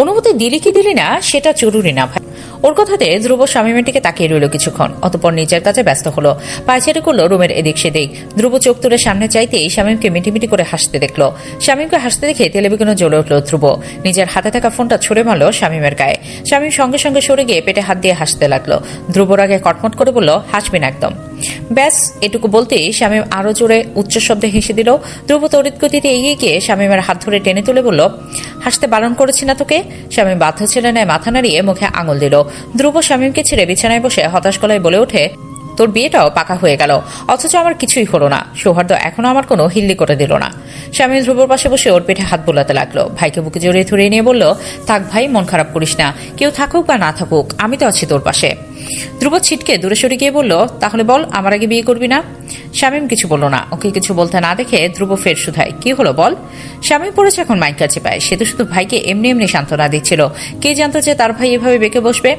অনুমতি দিলি কি দিলি না সেটা জরুরি না ভাই। ওর কথাতে ধ্রুব শামীমের দিকে তাকিয়ে রইল কিছুক্ষণ, অতঃপর নিজের কাছে ব্যস্ত হলো। পায়চারি করলো রুমের এদিক সেদিক। ধ্রুব চোখ তুলে সামনে চাইতেই শামীমকে মিটিমিটি করে হাসতে দেখলো। শামীমকে হাসতে দেখে তেলেবেগুনো জ্বলে উঠল ধ্রুব। নিজের হাতে থাকা ফোনটা ছুড়ে মারলো শামীমের গায়ে। শামীম সঙ্গে সঙ্গে সরে গিয়ে পেটে হাত দিয়ে হাসতে লাগলো। ধ্রুবর আগে কটমট করে বলল, হাসবি না একদম। ব্যাস এটুকু বলতেই শামীম আরো জোরে উচ্চ শব্দে হেসে দিল। ধ্রুব তড়িৎ গতিতে এগিয়ে গিয়ে শামীমের হাত ধরে টেনে তুলে বলল, হাসতে বারণ করেছি না তোকে? শামীম বাধ্য ছেলে নেয় মাথা নাড়িয়ে মুখে আঙুল দিল। ধ্রুব শামীমকে ছেড়ে বিছানায় বসে হতাশ গলায় বলে ওঠে, তোর বিয়েটাও পাকা হয়ে গেল, অথচ আমার কিছুই হলো না। সৌহার্দ্য এখনো আমার কোনো হিল্লি করে দিল না। শামীম ধ্রুবর পাশে বসে ওর পেটে হাত বোলাতে লাগলো। ভাইকে বুকে জড়িয়ে ধরে নিয়ে বলল, থাক ভাই, মন খারাপ করিস না, কেউ থাকুক বা না থাকুক আমি তো আছি তোর পাশে। ধ্রুব ছিটকে দূরে সরে গিয়ে বলল, তাহলে বল, আমার আগে বিয়ে করবি না? শামীম কিছু বলল না। ওকে কিছু বলতে না দেখে ধ্রুব ফের শুধায়, কি হলো বল? শামীম পড়েছে এখন মাইক কাছে পায়। সে তো শুধু ভাইকে এমনি এমনি সান্ত্বনা দিচ্ছিল। কে জানতো যে তার ভাই এভাবে বেঁকে বসবে?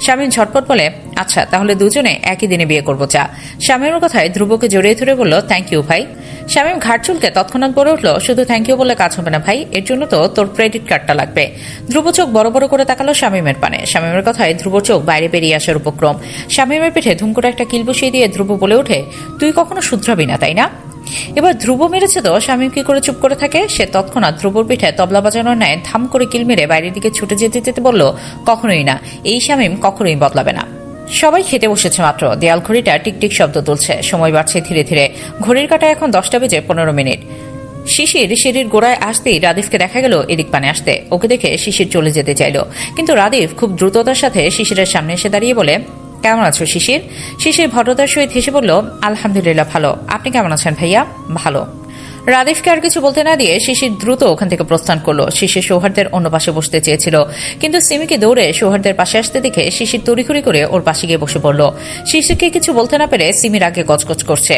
শামীম ঝটপট বলে, আচ্ছা তাহলে দুজনে একই দিনে বিয়ে করবো চা। শামীমের কথায় ধ্রুবকে জড়িয়ে ধরে বলল, থ্যাংক ইউ ভাই। শামীম ঘাট চুলকে তৎক্ষণাৎ বলে উঠল, শুধু থ্যাংক ইউ বলে কাজ হবে না ভাই, এর জন্য তো তোর ক্রেডিট কার্ডটা লাগবে। ধ্রুব চোখ বড় বড় করে তাকালো শামীমের পানে। শামীমের কথায় ধ্রুব চোখ বাইরে বেরিয়ে আসার উপক্রম। শামীমের পিঠে ধুম করে একটা কিল বসিয়ে দিয়ে ধ্রুব বলে ওঠে, তুই কখনো শুধরাবি না তাই না? এবার ধ্রুব মেরেছে তো শামীম কি করে চুপ করে থাকে? সে তৎক্ষণাৎ ধ্রুবর পিঠে তবলা বাজানোর ন্যায় ধাম করে কিল মেরে বাইরের দিকে ছুটে যেতে যেতে বলল, কখনোই না, এই শামীম কখনোই বদলাবে না। সবাই খেতে বসেছে মাত্র। দেয়াল ঘড়িটা টিকটিক শব্দ তুলছে। সময় বাড়ছে ধীরে ধীরে। ঘড়ির কাঁটা এখন 10:15। শিশির সিঁড়ির গোড়ায় আসতেই রাদিফকে দেখা গেল এদিক পানে আসতে। ওকে দেখে শিশির চলে যেতে চাইল, কিন্তু রাদিফ খুব দ্রুততার সাথে শিশিরের সামনে এসে দাঁড়িয়ে বলে, কেমন আছো শিশির? শিশির ভদ্রতার সহিত হেসে বলল, আলহামদুলিল্লাহ ভালো। আপনি কেমন আছেন ভাইয়া? ভালো। রাদিফকে আর কিছু বলতে না দিয়ে শিশির দ্রুত ওখান থেকে প্রস্থান করলো। শিশির সৌহার্দের অন্য পাশে বসতে চেয়েছিল, কিন্তু সিমিকে দৌড়ে সৌহার্দের পাশে আসতে দেখে শিশির তড়িঘড়ি করে ওর পাশে গিয়ে বসে পড়ল। শিশিরকে কিছু বলতে না পেরে সিমির আগে গজগজ করছে।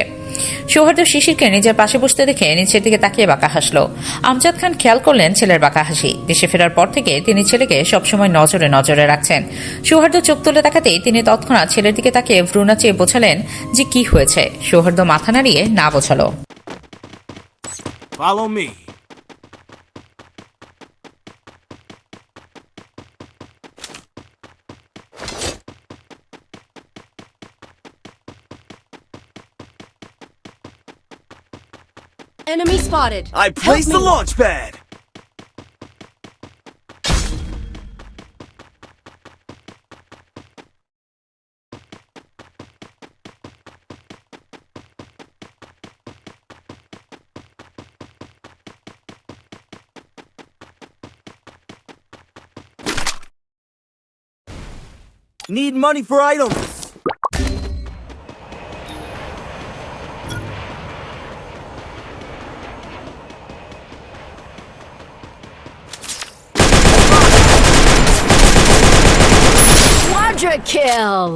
সৌহার্দ শিশিরকে নিজের পাশে বসতে দেখে নিচের দিকে তাকিয়ে বাঁকা হাসলো। আমজাদ খান খেয়াল করলেন ছেলের বাঁকা হাসি। দেশে ফেরার পর থেকে তিনি ছেলেকে সবসময় নজরে নজরে রাখছেন। সৌহার্দ চোখ তুলে তাকাতেই তিনি তৎক্ষণাৎ ছেলের দিকে তাকিয়ে ভ্রু নাচিয়ে বোঝালেন যে কি হয়েছে। সৌহার্দ মাথা নাড়িয়ে না বোঝালো। Follow me. Enemy spotted. I placed the launch pad. Need money for items. Quadra kill.